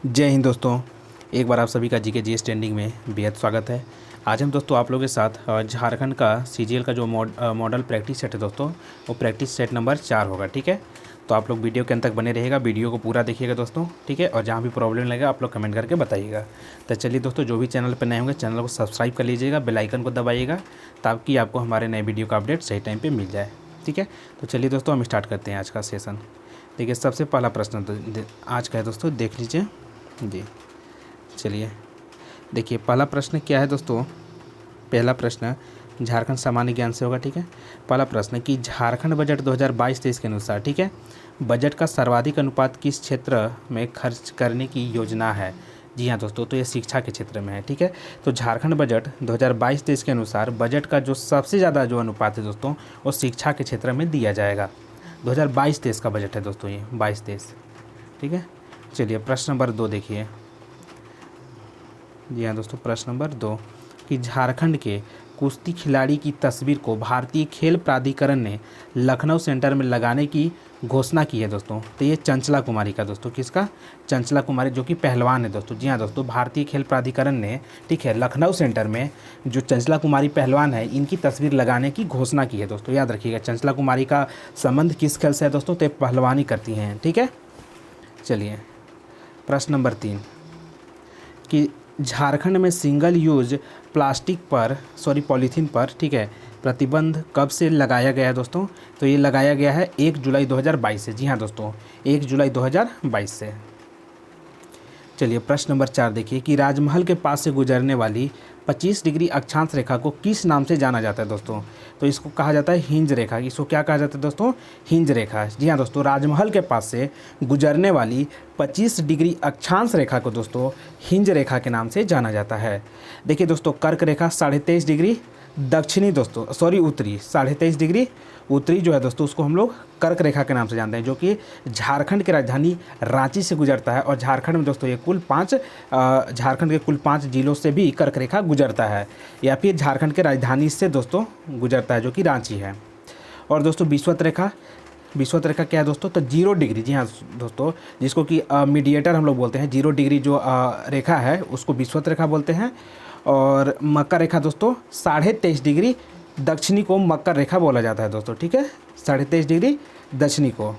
जय हिंद दोस्तों। एक बार आप सभी का जीके जीएस ट्रेंडिंग में बेहद स्वागत है। आज हम दोस्तों आप लोगों के साथ झारखंड का सीजीएल का जो मॉडल प्रैक्टिस सेट है दोस्तों, वो प्रैक्टिस सेट नंबर 4 होगा। ठीक है, तो आप लोग वीडियो के अंत तक बने रहिएगा, वीडियो को पूरा देखिएगा दोस्तों। ठीक है, और जहाँ भी प्रॉब्लम लगेगा आप लोग कमेंट करके बताइएगा। तो चलिए दोस्तों, जो भी चैनल पर नए होंगे चैनल को सब्सक्राइब कर लीजिएगा, बेल आइकन को दबाइएगा ताकि आपको हमारे नए वीडियो का अपडेट सही टाइम पर मिल जाए। ठीक है, तो चलिए दोस्तों हम स्टार्ट करते हैं आज का सेशन। देखिए, सबसे पहला प्रश्न आज का है दोस्तों, देख लीजिए जी। चलिए देखिए, पहला प्रश्न क्या है दोस्तों। पहला प्रश्न झारखंड सामान्य ज्ञान से होगा। ठीक है, पहला प्रश्न कि झारखंड बजट 2022-23 के अनुसार, ठीक है, बजट का सर्वाधिक अनुपात किस क्षेत्र में खर्च करने की योजना है। जी हाँ दोस्तों, तो ये शिक्षा के क्षेत्र में है। ठीक है, तो झारखंड बजट 2022-23 के अनुसार बजट का जो सबसे ज़्यादा जो अनुपात है दोस्तों, वो शिक्षा के क्षेत्र में दिया जाएगा। 2022-23 का बजट है दोस्तों, ये 22-23। ठीक है, चलिए प्रश्न नंबर 2 देखिए। जी हाँ दोस्तों, प्रश्न नंबर 2 कि झारखंड के कुश्ती खिलाड़ी की तस्वीर को भारतीय खेल प्राधिकरण ने लखनऊ सेंटर में लगाने की घोषणा की है दोस्तों। तो ये चंचला कुमारी का दोस्तों, किसका? चंचला कुमारी, जो कि पहलवान है दोस्तों। जी हाँ दोस्तों, भारतीय खेल प्राधिकरण ने, ठीक है, लखनऊ सेंटर में जो चंचला कुमारी पहलवान है, इनकी तस्वीर लगाने की घोषणा की है दोस्तों। याद रखिएगा, चंचला कुमारी का संबंध किस खेल से है दोस्तों? तो पहलवानी करती हैं। ठीक है, चलिए प्रश्न नंबर 3 कि झारखंड में सिंगल यूज प्लास्टिक पर पॉलीथीन पर, ठीक है, प्रतिबंध कब से लगाया गया है दोस्तों? तो ये लगाया गया है 1 जुलाई 2022 से। जी हाँ दोस्तों, 1 जुलाई 2022 से। चलिए प्रश्न नंबर 4 देखिए कि राजमहल के पास से गुजरने वाली 25 डिग्री अक्षांश रेखा को किस नाम से जाना जाता है दोस्तों? तो इसको कहा जाता है हिंज रेखा। इसको क्या कहा जाता है दोस्तों? हिंज रेखा। जी हाँ दोस्तों, राजमहल के पास से गुजरने वाली 25 डिग्री अक्षांश रेखा को दोस्तों हिंज रेखा के नाम से जाना जाता है। देखिए दोस्तों, कर्क रेखा 23.5 डिग्री दक्षिणी दोस्तों, उत्तरी 23.5 डिग्री उत्तरी जो है दोस्तों, उसको हम लोग कर्क रेखा के नाम से जानते हैं, जो कि झारखंड की राजधानी रांची से गुजरता है। और झारखंड में दोस्तों ये कुल 5 झारखंड के कुल 5 जिलों से भी कर्क रेखा गुजरता है, या फिर झारखंड के राजधानी से दोस्तों गुजरता है, जो कि रांची है। और दोस्तों विषुवत रेखा क्या है दोस्तों? तो 0 डिग्री। जी हाँ दोस्तों, जिसको कि मीडिएटर हम लोग बोलते हैं, 0 डिग्री जो रेखा है उसको विषुवत रेखा बोलते हैं। और मकर रेखा दोस्तों 23.5 डिग्री दक्षिणी को मकर रेखा बोला जाता है दोस्तों। ठीक है, 23.5 डिग्री दक्षिणी को।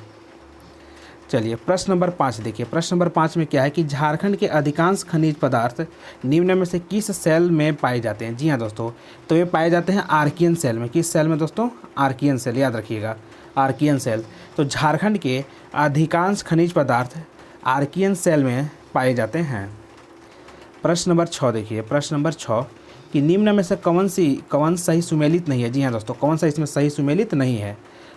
चलिए प्रश्न नंबर 5 देखिए। प्रश्न नंबर 5 में क्या है कि झारखंड के अधिकांश खनिज पदार्थ निम्न में से किस सेल में पाए जाते हैं? जी हाँ दोस्तों, तो ये पाए जाते हैं आर्कियन सेल में। किस सेल में दोस्तों? आर्कियन सेल, याद रखिएगा, आर्कियन सेल। तो झारखंड के अधिकांश खनिज पदार्थ आर्कियन सेल में पाए जाते हैं। प्रश्न नंबर 6 देखिए। प्रश्न नंबर 6 कि निम्न में से कौन सही सुमेलित नहीं है? जी हाँ दोस्तों, कौन सा इसमें सही सुमेलित नहीं है?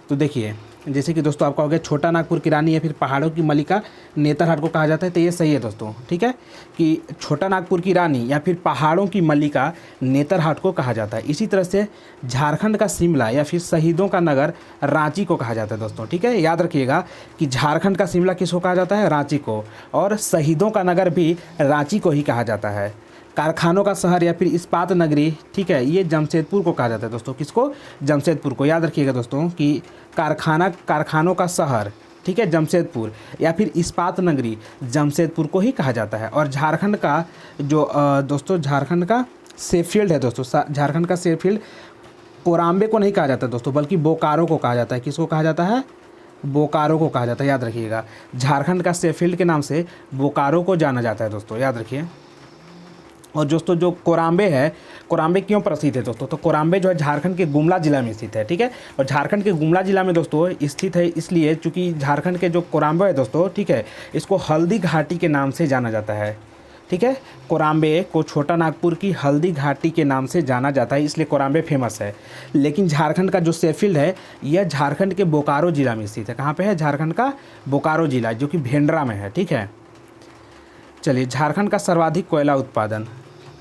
तो देखिए, जैसे कि दोस्तों आपका हो गया छोटा नागपुर की रानी या फिर पहाड़ों की मल्लिका नेतरहाट को कहा जाता है, तो ये सही है दोस्तों। ठीक है, कि छोटा नागपुर की रानी या फिर पहाड़ों की मल्लिका नेतरहाट को कहा जाता है। इसी तरह से झारखंड का शिमला या फिर शहीदों का नगर रांची को कहा जाता है दोस्तों। ठीक है, याद रखिएगा कि झारखंड का शिमला किसको कहा जाता है? रांची को। और शहीदों का नगर भी रांची को ही कहा जाता है। कारखानों का शहर या फिर इस्पात नगरी, ठीक है, ये जमशेदपुर को कहा जाता है दोस्तों। किसको? जमशेदपुर को। याद रखिएगा दोस्तों कि कारखानों का शहर, ठीक है, जमशेदपुर, या फिर इस्पात नगरी जमशेदपुर को ही कहा जाता है। और झारखंड का जो दोस्तों झारखंड का शेफील्ड है दोस्तों, झारखंड का शेफील्ड कोराम्बे को नहीं कहा जाता दोस्तों, बल्कि बोकारो को कहा जाता है। किसको कहा जाता है? बोकारो को कहा जाता है। याद रखिएगा, झारखंड का शेफील्ड के नाम से बोकारो को जाना जाता है दोस्तों, याद रखिए। और दोस्तों जो कोराम्बे है, कोराम्बे क्यों प्रसिद्ध है दोस्तों? तो कोराम्बे जो है झारखंड के गुमला जिला में स्थित है। ठीक है, और झारखंड के गुमला जिला में दोस्तों स्थित है इसलिए चूँकि झारखंड के जो कोराम्बे है दोस्तों, ठीक है, इसको हल्दी घाटी के नाम से जाना जाता है। ठीक है, कोराम्बे को छोटा नागपुर की हल्दी घाटी के नाम से जाना जाता है, इसलिए कोराम्बे फेमस है। लेकिन झारखंड का जो शेफील्ड है, यह झारखंड के बोकारो जिला में स्थित है। कहाँ पे है? झारखंड का बोकारो जिला, जो कि भेंडरा में है। ठीक है, चलिए झारखंड का सर्वाधिक कोयला उत्पादन।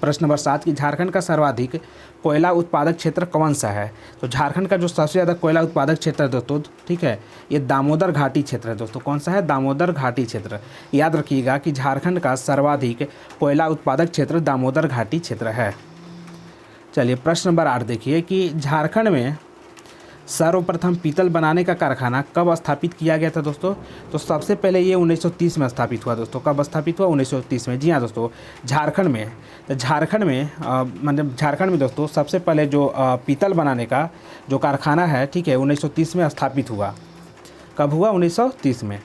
प्रश्न नंबर 7 कि झारखंड का सर्वाधिक कोयला उत्पादक क्षेत्र कौन सा है? तो झारखंड का जो सबसे ज़्यादा कोयला उत्पादक क्षेत्र है दोस्तों, ठीक है, ये दामोदर घाटी क्षेत्र है दोस्तों। कौन सा है? दामोदर घाटी क्षेत्र। याद रखिएगा कि झारखंड का सर्वाधिक कोयला उत्पादक क्षेत्र दामोदर घाटी क्षेत्र है। चलिए प्रश्न नंबर 8 देखिए कि झारखंड में सर्वप्रथम पीतल बनाने का कारखाना कब स्थापित किया गया था दोस्तों? तो सबसे पहले ये 1930 में स्थापित हुआ दोस्तों। कब स्थापित हुआ? 1930 में। जी हाँ दोस्तों, झारखंड में। तो झारखंड में मतलब झारखंड में दोस्तों सबसे पहले जो पीतल बनाने का जो कारखाना है, ठीक है, 1930 में स्थापित हुआ। कब हुआ? 1930 में,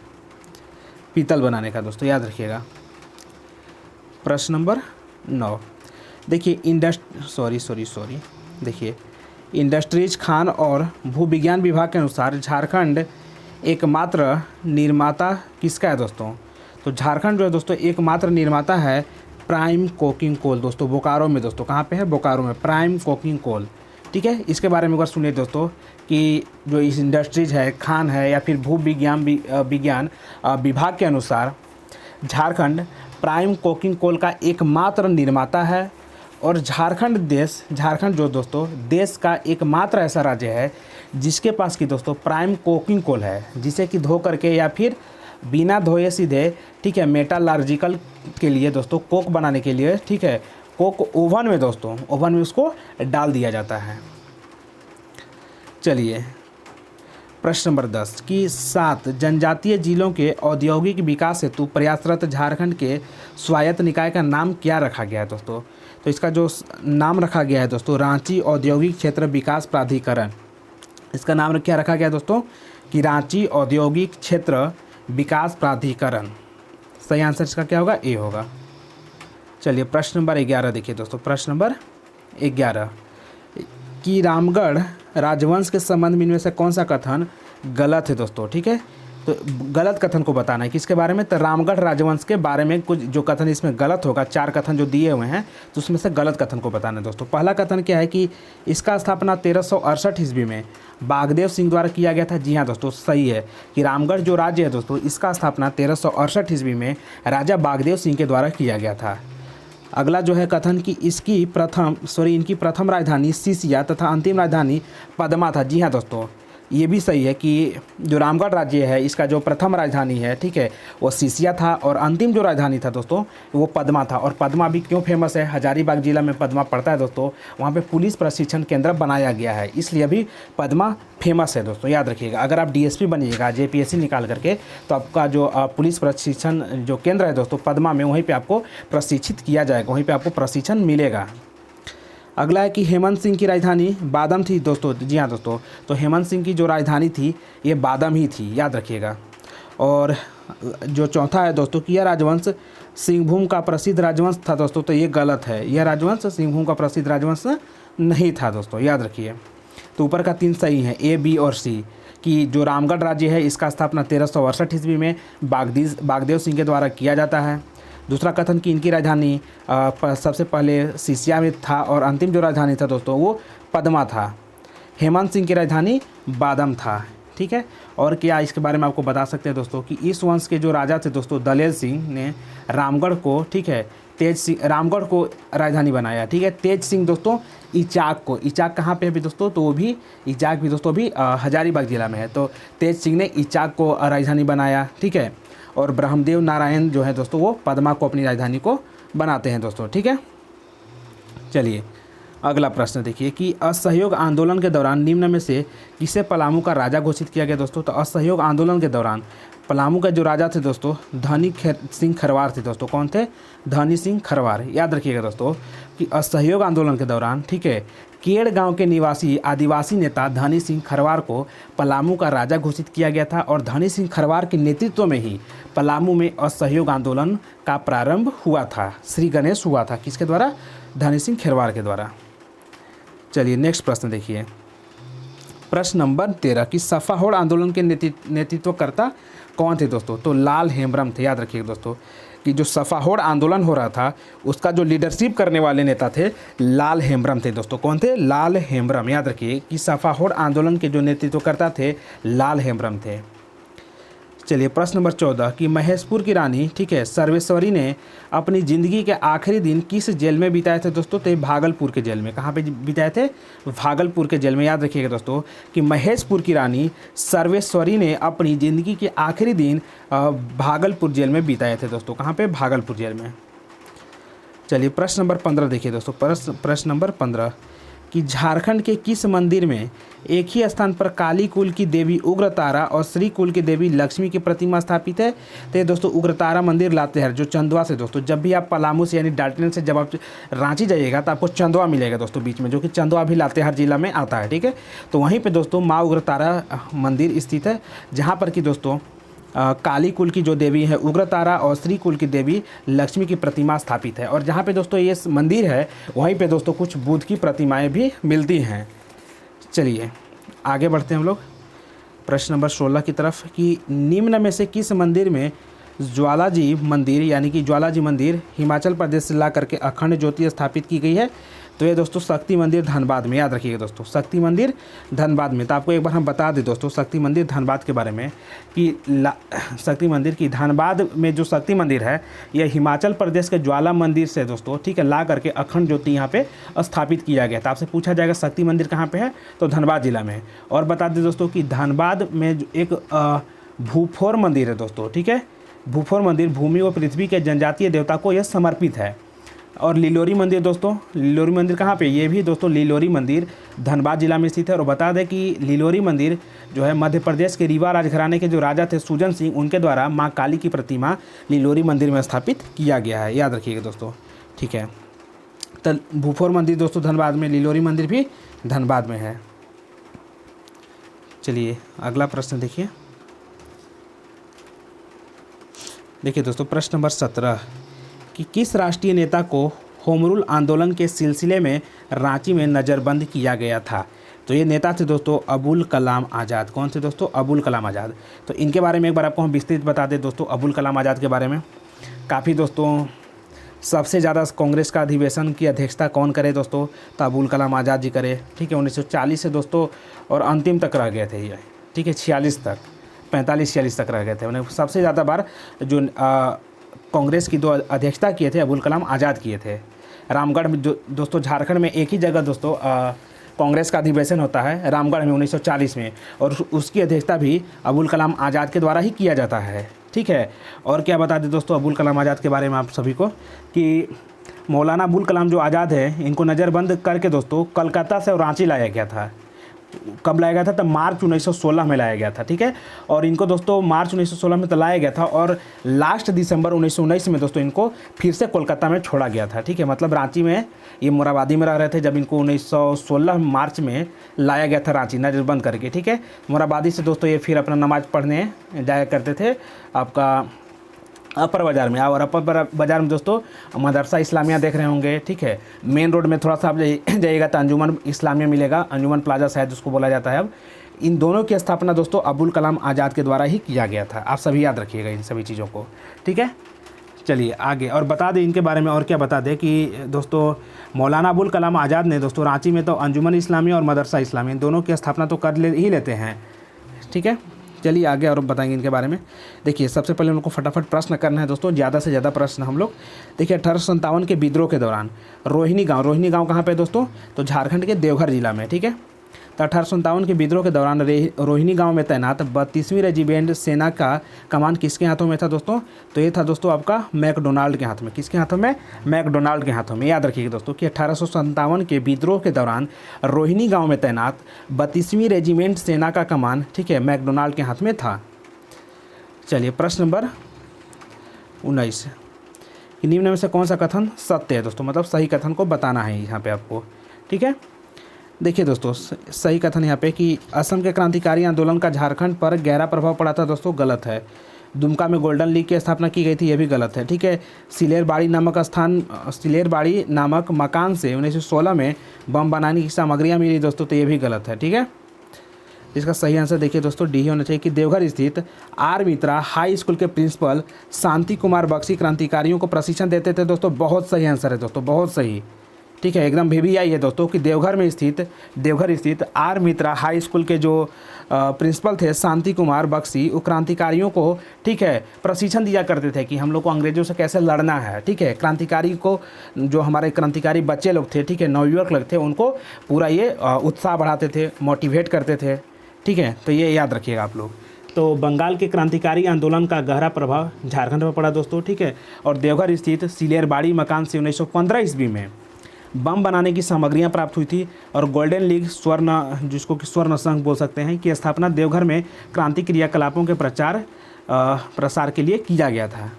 पीतल बनाने का दोस्तों, याद रखिएगा। प्रश्न नंबर 9 देखिए, देखिए, इंडस्ट्रीज खान और भूविज्ञान विभाग के अनुसार झारखंड एकमात्र निर्माता किसका है दोस्तों? तो झारखंड जो है दोस्तों एकमात्र निर्माता है प्राइम कोकिंग कोल दोस्तों, बोकारो में दोस्तों। कहाँ पे है? बोकारो में, प्राइम कोकिंग कोल। ठीक है, इसके बारे में एक बार सुनिए दोस्तों कि जो इस इंडस्ट्रीज है, खान है या फिर भूविज्ञान विभाग के अनुसार झारखंड प्राइम कोकिंग कोल का एकमात्र निर्माता है। और झारखंड जो दोस्तों देश का एकमात्र ऐसा राज्य है जिसके पास कि दोस्तों प्राइम कोकिंग कोल है, जिसे कि धो करके या फिर बिना धोए सीधे, ठीक है, मेटालर्जिकल के लिए दोस्तों, कोक बनाने के लिए, ठीक है, कोक ओवन में दोस्तों, ओवन में उसको डाल दिया जाता है। चलिए, प्रश्न नंबर 10 कि 7 जनजातीय जिलों के औद्योगिक विकास हेतु प्रयासरत झारखंड के स्वायत्त निकाय का नाम क्या रखा गया है दोस्तों? तो इसका जो नाम रखा गया है दोस्तों, रांची औद्योगिक क्षेत्र विकास प्राधिकरण। इसका नाम क्या रखा गया दोस्तों? कि रांची औद्योगिक क्षेत्र विकास प्राधिकरण। सही आंसर इसका क्या होगा? ए होगा। चलिए, प्रश्न नंबर 11 देखिए दोस्तों। प्रश्न नंबर 11 कि रामगढ़ राजवंश के संबंध में इनमें से कौन सा कथन गलत है दोस्तों? ठीक है, तो गलत कथन को बताना है। किसके बारे में? तो रामगढ़ राजवंश के बारे में कुछ जो कथन इसमें गलत होगा, 4 कथन जो दिए हुए हैं, तो उसमें से गलत कथन को बताना है दोस्तों। पहला कथन क्या है कि इसका स्थापना 1368 ईस्वी में बागदेव सिंह द्वारा किया गया था। जी हाँ दोस्तों, सही है कि रामगढ़ जो राज्य है दोस्तों, इसका स्थापना 1368 ईस्वी में राजा बागदेव सिंह के द्वारा किया गया था। अगला जो है कथन कि इनकी प्रथम राजधानी सीसिया तथा अंतिम राजधानी पदमा था। जी हाँ दोस्तों, ये भी सही है कि जो रामगढ़ राज्य है इसका जो प्रथम राजधानी है, ठीक है, वो सीसिया था और अंतिम जो राजधानी था दोस्तों वो पदमा था। और पदमा भी क्यों फेमस है? हजारीबाग जिला में पदमा पड़ता है दोस्तों, वहाँ पे पुलिस प्रशिक्षण केंद्र बनाया गया है, इसलिए अभी पदमा फेमस है दोस्तों, याद रखिएगा। अगर आप डीएसपी बनिएगा जेपीएससी निकाल करके, तो आपका जो पुलिस प्रशिक्षण जो केंद्र है दोस्तों पदमा में, वहीं पर आपको प्रशिक्षित किया जाएगा, वहीं पर आपको प्रशिक्षण मिलेगा। अगला है कि हेमंत सिंह की राजधानी बादम थी दोस्तों। जी हाँ दोस्तों, तो हेमंत सिंह की जो राजधानी थी ये बादम ही थी, याद रखिएगा। और जो चौथा है दोस्तों कि यह राजवंश सिंहभूम का प्रसिद्ध राजवंश था दोस्तों, तो ये गलत है। यह राजवंश सिंहभूम का प्रसिद्ध राजवंश नहीं था दोस्तों, याद रखिए। तो ऊपर का 3 सही है, ए, बी और सी, कि जो रामगढ़ राज्य है इसका स्थापना 1368 ईस्वी में बागदेव सिंह के द्वारा किया जाता है। दूसरा कथन कि इनकी राजधानी सबसे पहले सीसिया में था और अंतिम जो राजधानी था दोस्तों वो पदमा था। हेमंत सिंह की राजधानी बादम था, ठीक है। और क्या इसके बारे में आपको बता सकते हैं दोस्तों कि इस वंश के जो राजा थे दोस्तों दलेल सिंह ने रामगढ़ को, ठीक है, रामगढ़ को राजधानी बनाया, ठीक है। तेज सिंह दोस्तों इचाक कहाँ पे है भी दोस्तों? तो वो भी इचाक भी दोस्तों भी हजारीबाग जिला में है। तो तेज सिंह ने इचाक को राजधानी बनाया, ठीक है। और ब्रह्मदेव नारायण जो है दोस्तों वो पदमा को अपनी राजधानी को बनाते हैं दोस्तों, ठीक है। चलिए अगला प्रश्न देखिए कि असहयोग आंदोलन के दौरान निम्न में से किसे पलामू का राजा घोषित किया गया दोस्तों? तो असहयोग आंदोलन के दौरान पलामू का जो राजा थे दोस्तों धनी सिंह खरवार थे दोस्तों। कौन थे? धनी सिंह खरवार। याद रखिएगा दोस्तों कि असहयोग आंदोलन के दौरान, ठीक है, केड़ गांव के निवासी आदिवासी नेता धनी सिंह खरवार को पलामू का राजा घोषित किया गया था। और धनी सिंह खरवार के नेतृत्व में ही पलामू में असहयोग आंदोलन का प्रारंभ हुआ था। श्री गणेश हुआ था किसके द्वारा? धनी सिंह खरवार के द्वारा। चलिए नेक्स्ट प्रश्न देखिए, प्रश्न नंबर 13 कि सफाहोड़ आंदोलन के नेतृत्वकर्ता कौन थे दोस्तों? तो लाल हेम्ब्रम थे। याद रखिएगा दोस्तों कि जो सफाहोड़ आंदोलन हो रहा था उसका जो लीडरशिप करने वाले नेता थे लाल हेम्ब्रम थे दोस्तों। कौन थे? लाल हेम्ब्रम। याद रखिए कि सफाहोड़ आंदोलन के जो नेतृत्वकर्ता थे लाल हेम्ब्रम थे। चलिए प्रश्न नंबर 14 कि महेशपुर की रानी, ठीक है, सर्वेश्वरी ने अपनी ज़िंदगी के आखिरी दिन किस जेल में बिताए थे दोस्तों? तो भागलपुर के जेल में। कहाँ पे बिताए थे? भागलपुर के जेल में। याद रखिएगा दोस्तों कि महेशपुर की रानी सर्वेश्वरी ने अपनी ज़िंदगी के आखिरी दिन भागलपुर जेल में बिताए थे दोस्तों। कहाँ पे? भागलपुर जेल में। चलिए प्रश्न नंबर 15 देखिए दोस्तों, प्रश्न नंबर 15 कि झारखंड के किस मंदिर में एक ही स्थान पर काली कुल की देवी उग्रतारा और श्री कुल की देवी लक्ष्मी की प्रतिमा स्थापित है? तो ये दोस्तों उग्रतारा मंदिर लातेहार जो चंदवा से दोस्तों, जब भी आप पलामू से यानी डाल्टन से जब आप रांची जाइएगा तो आपको चंदवा मिलेगा दोस्तों बीच में, जो कि चंदवा भी लातेहार जिला में आता है। ठीक है, तो वहीं पर दोस्तों माँ उग्रतारा मंदिर स्थित है, जहाँ पर कि दोस्तों काली कुल की जो देवी है उग्रतारा और श्री कुल की देवी लक्ष्मी की प्रतिमा स्थापित है। और जहाँ पे दोस्तों ये मंदिर है वहीं पे दोस्तों कुछ बुद्ध की प्रतिमाएं भी मिलती हैं। चलिए आगे बढ़ते हैं हम लोग प्रश्न नंबर 16 की तरफ, कि निम्न में से किस मंदिर में ज्वालाजी मंदिर यानी कि ज्वालाजी मंदिर हिमाचल प्रदेश से ला करके अखंड ज्योति स्थापित की गई है? तो ये दोस्तों शक्ति मंदिर धनबाद में, याद रखिएगा दोस्तों शक्ति मंदिर धनबाद में। तो आपको एक बार हम बता दें दोस्तों शक्ति मंदिर धनबाद के बारे में कि शक्ति मंदिर की धनबाद में जो शक्ति मंदिर है यह हिमाचल प्रदेश के ज्वाला मंदिर से दोस्तों ठीक है ला करके अखंड ज्योति यहाँ पे स्थापित किया गया था। आपसे पूछा जाएगा शक्ति मंदिर कहाँ पे है, तो धनबाद जिला में। और बता दें दोस्तों कि धनबाद में एक भूफोर मंदिर है दोस्तों, ठीक है, भूफोर मंदिर भूमि व पृथ्वी के जनजातीय देवता को यह समर्पित है। और लिलोरी मंदिर दोस्तों, लिलोरी मंदिर कहाँ पे, ये भी दोस्तों लिलोरी मंदिर धनबाद जिला में स्थित है। और बता दें कि लिलोरी मंदिर जो है मध्य प्रदेश के रीवा राजघराने के जो राजा थे सुजन सिंह, उनके द्वारा माँ काली की प्रतिमा लिलोरी मंदिर में स्थापित किया गया है, याद रखिएगा दोस्तों। ठीक है, तो भूफोर मंदिर दोस्तों धनबाद में, लिलोरी मंदिर भी धनबाद में है। चलिए अगला प्रश्न देखिए दोस्तों प्रश्न नंबर 17, कि किस राष्ट्रीय नेता को होम रूल आंदोलन के सिलसिले में रांची में नज़रबंद किया गया था? तो ये नेता थे दोस्तों अबुल कलाम आज़ाद। कौन थे दोस्तों? अबुल कलाम आज़ाद। तो इनके बारे में एक बार आपको हम विस्तृत बता दें दोस्तों अबुल कलाम आज़ाद के बारे में। काफ़ी दोस्तों सबसे ज़्यादा कांग्रेस का अधिवेशन की अध्यक्षता कौन करे दोस्तों? तो अबुल कलाम आज़ाद जी करे। ठीक है, 1940 से दोस्तों और अंतिम तक रह गए थे ये, ठीक है, 46 तक, 45-46 तक रह गए थे। उन्हें सबसे ज़्यादा बार जो कांग्रेस की दो अध्यक्षता किए थे अबुल कलाम आज़ाद किए थे। रामगढ़ में जो दोस्तों झारखंड में एक ही जगह दोस्तों कांग्रेस का अधिवेशन होता है रामगढ़ में 1940 में, और उसकी अध्यक्षता भी अबुल कलाम आज़ाद के द्वारा ही किया जाता है। ठीक है, और क्या बता दें दोस्तों अबुल कलाम आज़ाद के बारे में आप सभी को, कि मौलाना अबुल कलाम जो आज़ाद है इनको नज़रबंद करके दोस्तों कलकत्ता से रांची लाया गया था। कब लाया गया था? तब मार्च 1916 में लाया गया था। ठीक है, और इनको दोस्तों मार्च 1916 में तो लाया गया था, और लास्ट दिसंबर 1919 में दोस्तों इनको फिर से कोलकाता में छोड़ा गया था। ठीक है, मतलब रांची में ये मोराबादी में रह रहे थे जब इनको 1916 मार्च में लाया गया था रांची नज़रबंद करके। ठीक है, मोराबादी से दोस्तों ये फिर अपना नमाज़ पढ़ने जाया करते थे आपका अपर बाज़ार में। और अपर बाज़ार में दोस्तों मदरसा इस्लामिया देख रहे होंगे। ठीक है, मेन रोड में थोड़ा सा आप जाइएगा तो अंजुमन इस्लामिया मिलेगा, अंजुमन प्लाजा शायद उसको बोला जाता है अब। इन दोनों की स्थापना दोस्तों अबुल कलाम आज़ाद के द्वारा ही किया गया था। आप सभी याद रखिएगा इन सभी चीज़ों को। ठीक है, चलिए आगे और बता दें इनके बारे में। और क्या बता दें कि दोस्तों मौलाना अबुल कलाम आज़ाद ने दोस्तों रांची में तो अंजुमन इस्लामिया और मदरसा इस्लामिया इन दोनों की स्थापना तो कर ही लेते हैं। ठीक है, चलिए आगे और बताएंगे इनके बारे में। देखिए सबसे पहले उनको फटाफट प्रश्न करना है दोस्तों, ज़्यादा से ज़्यादा प्रश्न हम लोग। देखिए 1857 के विद्रोह के दौरान रोहिणी गांव कहाँ पे दोस्तों? तो झारखंड के देवघर जिला में। ठीक है, तो 1857 के विद्रोह के दौरान रोहिणी गांव में तैनात 32वीं रेजिमेंट सेना का कमान किसके हाथों में था दोस्तों? तो ये था दोस्तों आपका मैकडोनाल्ड के हाथ में। किसके हाथों में? मैकडोनाल्ड के हाथों में। याद रखिएगा दोस्तों कि 1857 के विद्रोह के दौरान रोहिणी गांव में तैनात 32वीं रेजिमेंट सेना का कमान, ठीक है, मैकडोनाल्ड के हाथ में था। चलिए प्रश्न नंबर 19, कि निम्न में से कौन सा कथन सत्य है दोस्तों? मतलब सही कथन को बताना है यहाँ पे आपको। ठीक है, देखिए दोस्तों सही कथन यहाँ पे कि असम के क्रांतिकारी आंदोलन का झारखंड पर गहरा प्रभाव पड़ा था दोस्तों, गलत है। दुमका में गोल्डन लीग की स्थापना की गई थी, ये भी गलत है। ठीक है, सिलेरबाड़ी नामक मकान से 1916 में बम बनाने की सामग्रियाँ मिली दोस्तों, तो ये भी गलत है। ठीक है, इसका सही आंसर देखिए दोस्तों डी होना चाहिए कि देवघर स्थित आर मित्रा हाई स्कूल के प्रिंसिपल शांति कुमार बख्शी क्रांतिकारियों को प्रशिक्षण देते थे दोस्तों। बहुत सही आंसर है दोस्तों, बहुत सही। ठीक है, एकदम VVI है दोस्तों कि देवघर स्थित आर मित्रा हाई स्कूल के जो प्रिंसिपल थे शांति कुमार बख्शी, वो क्रांतिकारियों को, ठीक है, प्रशिक्षण दिया करते थे कि हम लोग को अंग्रेजों से कैसे लड़ना है। ठीक है, क्रांतिकारी को, जो हमारे क्रांतिकारी बच्चे लोग थे, ठीक है, नवयुवक लोग थे, उनको पूरा ये उत्साह बढ़ाते थे, मोटिवेट करते थे। ठीक है, तो ये याद रखिएगा आप लोग। तो बंगाल के क्रांतिकारी आंदोलन का गहरा प्रभाव झारखंड पर पड़ा दोस्तों। ठीक है, और देवघर स्थित सिलेरबाड़ी मकान से 1915 ईस्वी में बम बनाने की सामग्रियां प्राप्त हुई थी, और गोल्डन लीग स्वर्ण, जिसको कि स्वर्ण संघ बोल सकते हैं, की स्थापना देवघर में क्रांति क्रियाकलापों के प्रसार के लिए किया गया था।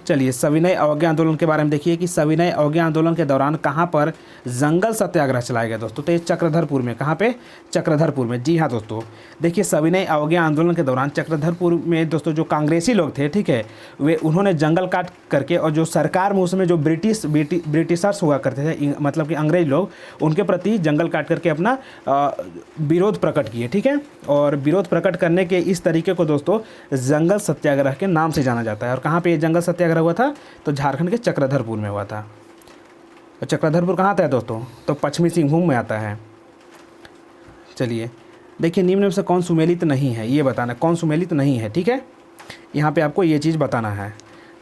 चलिए, सविनय अवज्ञा आंदोलन के बारे में देखिए कि सविनय अवज्ञा आंदोलन के दौरान कहाँ पर जंगल सत्याग्रह चलाया गया दोस्तों। तो ये चक्रधरपुर में, कहाँ पे? चक्रधरपुर में। जी हाँ दोस्तों, देखिए सविनय अवज्ञा आंदोलन के दौरान चक्रधरपुर में दोस्तों जो कांग्रेसी लोग थे, ठीक है, वे उन्होंने जंगल काट करके, और जो सरकार में उसमें जो ब्रिटिशर्स हुआ करते थे, मतलब कि अंग्रेज लोग, उनके प्रति जंगल काट करके अपना विरोध प्रकट किए, ठीक है। और विरोध प्रकट करने के इस तरीके को दोस्तों जंगल सत्याग्रह के नाम से जाना जाता है। और कहाँ पे ये जंगल सत्याग्रह हुआ था? तो झारखंड के चक्रधरपुर में हुआ था। और चक्रधरपुर कहाँ आता है दोस्तों? तो पश्चिमी सिंहभूम में आता है। चलिए देखिए, निम्न में से कौन सुमेलित नहीं है, ये बताना कौन सुमेलित नहीं है, ठीक है। यहाँ पे आपको ये चीज़ बताना है।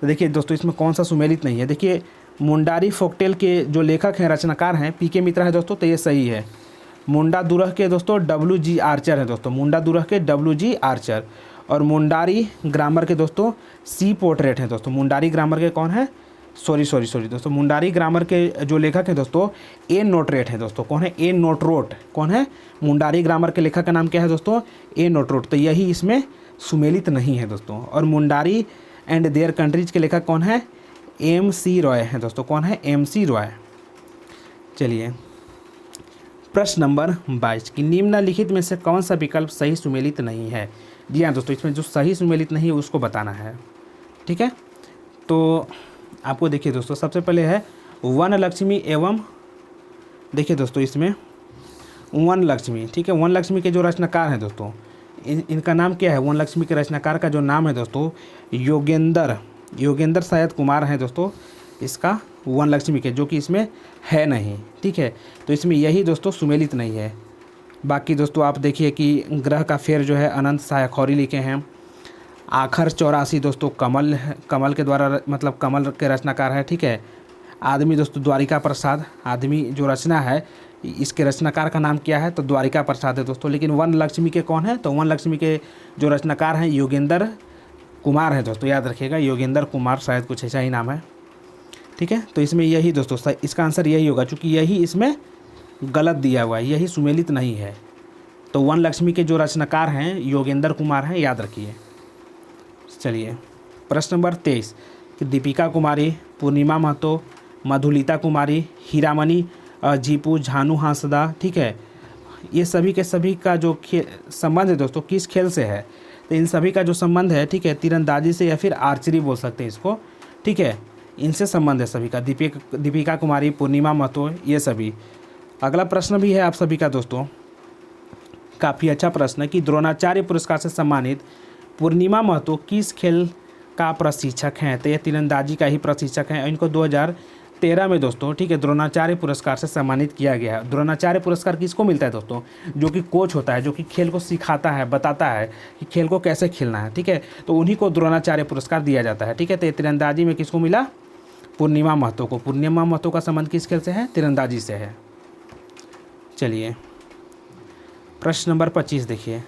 तो देखिए दोस्तों, इसमें कौन सा सुमेलित नहीं है? देखिए, मुंडारी फोकटेल के जो लेखक हैं, रचनाकार हैं, पी के मित्रा है दोस्तों, तो ये सही है। मुंडा दुरह के दोस्तों WG आर्चर है दोस्तों, मुंडा दुरह के WG आर्चर। और मुंडारी ग्रामर के दोस्तों C पोर्ट्रेट हैं दोस्तों। मुंडारी ग्रामर के कौन है? सॉरी दोस्तों, मुंडारी ग्रामर के जो लेखक हैं दोस्तों A नोटरेट है दोस्तों। कौन है? A नोटरोट। कौन है? मुंडारी ग्रामर के लेखक का नाम क्या है दोस्तों? A नोटरोट। तो यही इसमें सुमेलित नहीं है दोस्तों। और मुंडारी एंड देयर कंट्रीज के लेखक कौन है? MC रॉय है दोस्तों। कौन है? MC रॉय। चलिए, प्रश्न नंबर 22 कि निम्नलिखित में से कौन सा विकल्प सही सुमेलित नहीं है? जी हाँ दोस्तों, इसमें जो सही सुमेलित नहीं है उसको बताना है, ठीक है। तो आपको देखिए दोस्तों, सबसे पहले है वन लक्ष्मी एवं, देखिए दोस्तों इसमें वन लक्ष्मी, ठीक है। वन लक्ष्मी के जो रचनाकार हैं दोस्तों, इनका नाम क्या है? वन लक्ष्मी के रचनाकार का जो नाम है दोस्तों योगेंद्र शायद कुमार है दोस्तों, इसका वन लक्ष्मी के, जो कि इसमें है नहीं, ठीक है। तो इसमें यही दोस्तों सुमेलित नहीं है। बाकी दोस्तों आप देखिए कि ग्रह का फेर जो है अनंत सायखौरी लिखे हैं। आखर 84 दोस्तों कमल के द्वारा, मतलब कमल के रचनाकार है, ठीक है। आदमी दोस्तों द्वारिका प्रसाद, आदमी जो रचना है इसके रचनाकार का नाम क्या है? तो द्वारिका प्रसाद है दोस्तों। लेकिन वन लक्ष्मी के कौन है? तो वन लक्ष्मी के जो रचनाकार हैं योगेंद्र कुमार है दोस्तों, याद रखिएगा, योगेंद्र कुमार शायद कुछ ऐसा ही नाम है, ठीक है। तो इसमें यही दोस्तों इसका आंसर यही होगा, चूँकि यही इसमें गलत दिया हुआ है, यही सुमेलित नहीं है। तो वन लक्ष्मी के जो रचनाकार हैं योगेंद्र कुमार हैं, याद रखिए। चलिए, प्रश्न नंबर 23 कि दीपिका कुमारी, पूर्णिमा महतो, मधुलिता कुमारी, हीरामणि जीपू, झानू हांसदा, ठीक है, ये सभी के सभी का जो संबंध है दोस्तों किस खेल से है? तो इन सभी का जो संबंध है, ठीक है, तीरंदाजी से या फिर आर्चरी बोल सकते हैं इसको, ठीक है, इनसे संबंध है सभी का। दीपिका कुमारी, पूर्णिमा महतो, ये सभी। अगला प्रश्न भी है आप सभी का दोस्तों, काफ़ी अच्छा प्रश्न कि द्रोणाचार्य पुरस्कार से सम्मानित पूर्णिमा महतो किस खेल का प्रशिक्षक हैं? तो ये तीरंदाजी का ही प्रशिक्षक हैं। इनको 2013 में दोस्तों, ठीक है, द्रोणाचार्य पुरस्कार से सम्मानित किया गया है। द्रोणाचार्य पुरस्कार किसको मिलता है दोस्तों? जो कि कोच होता है, जो कि खेल को सिखाता है, बताता है कि खेल को कैसे खेलना है, ठीक है, तो उन्हीं को द्रोणाचार्य पुरस्कार दिया जाता है, ठीक है। तो तीरंदाजी में किसको मिला? पूर्णिमा महतो को। पूर्णिमा महतो का संबंध किस खेल से है? तीरंदाजी से है। चलिए, प्रश्न नंबर 25 देखिए।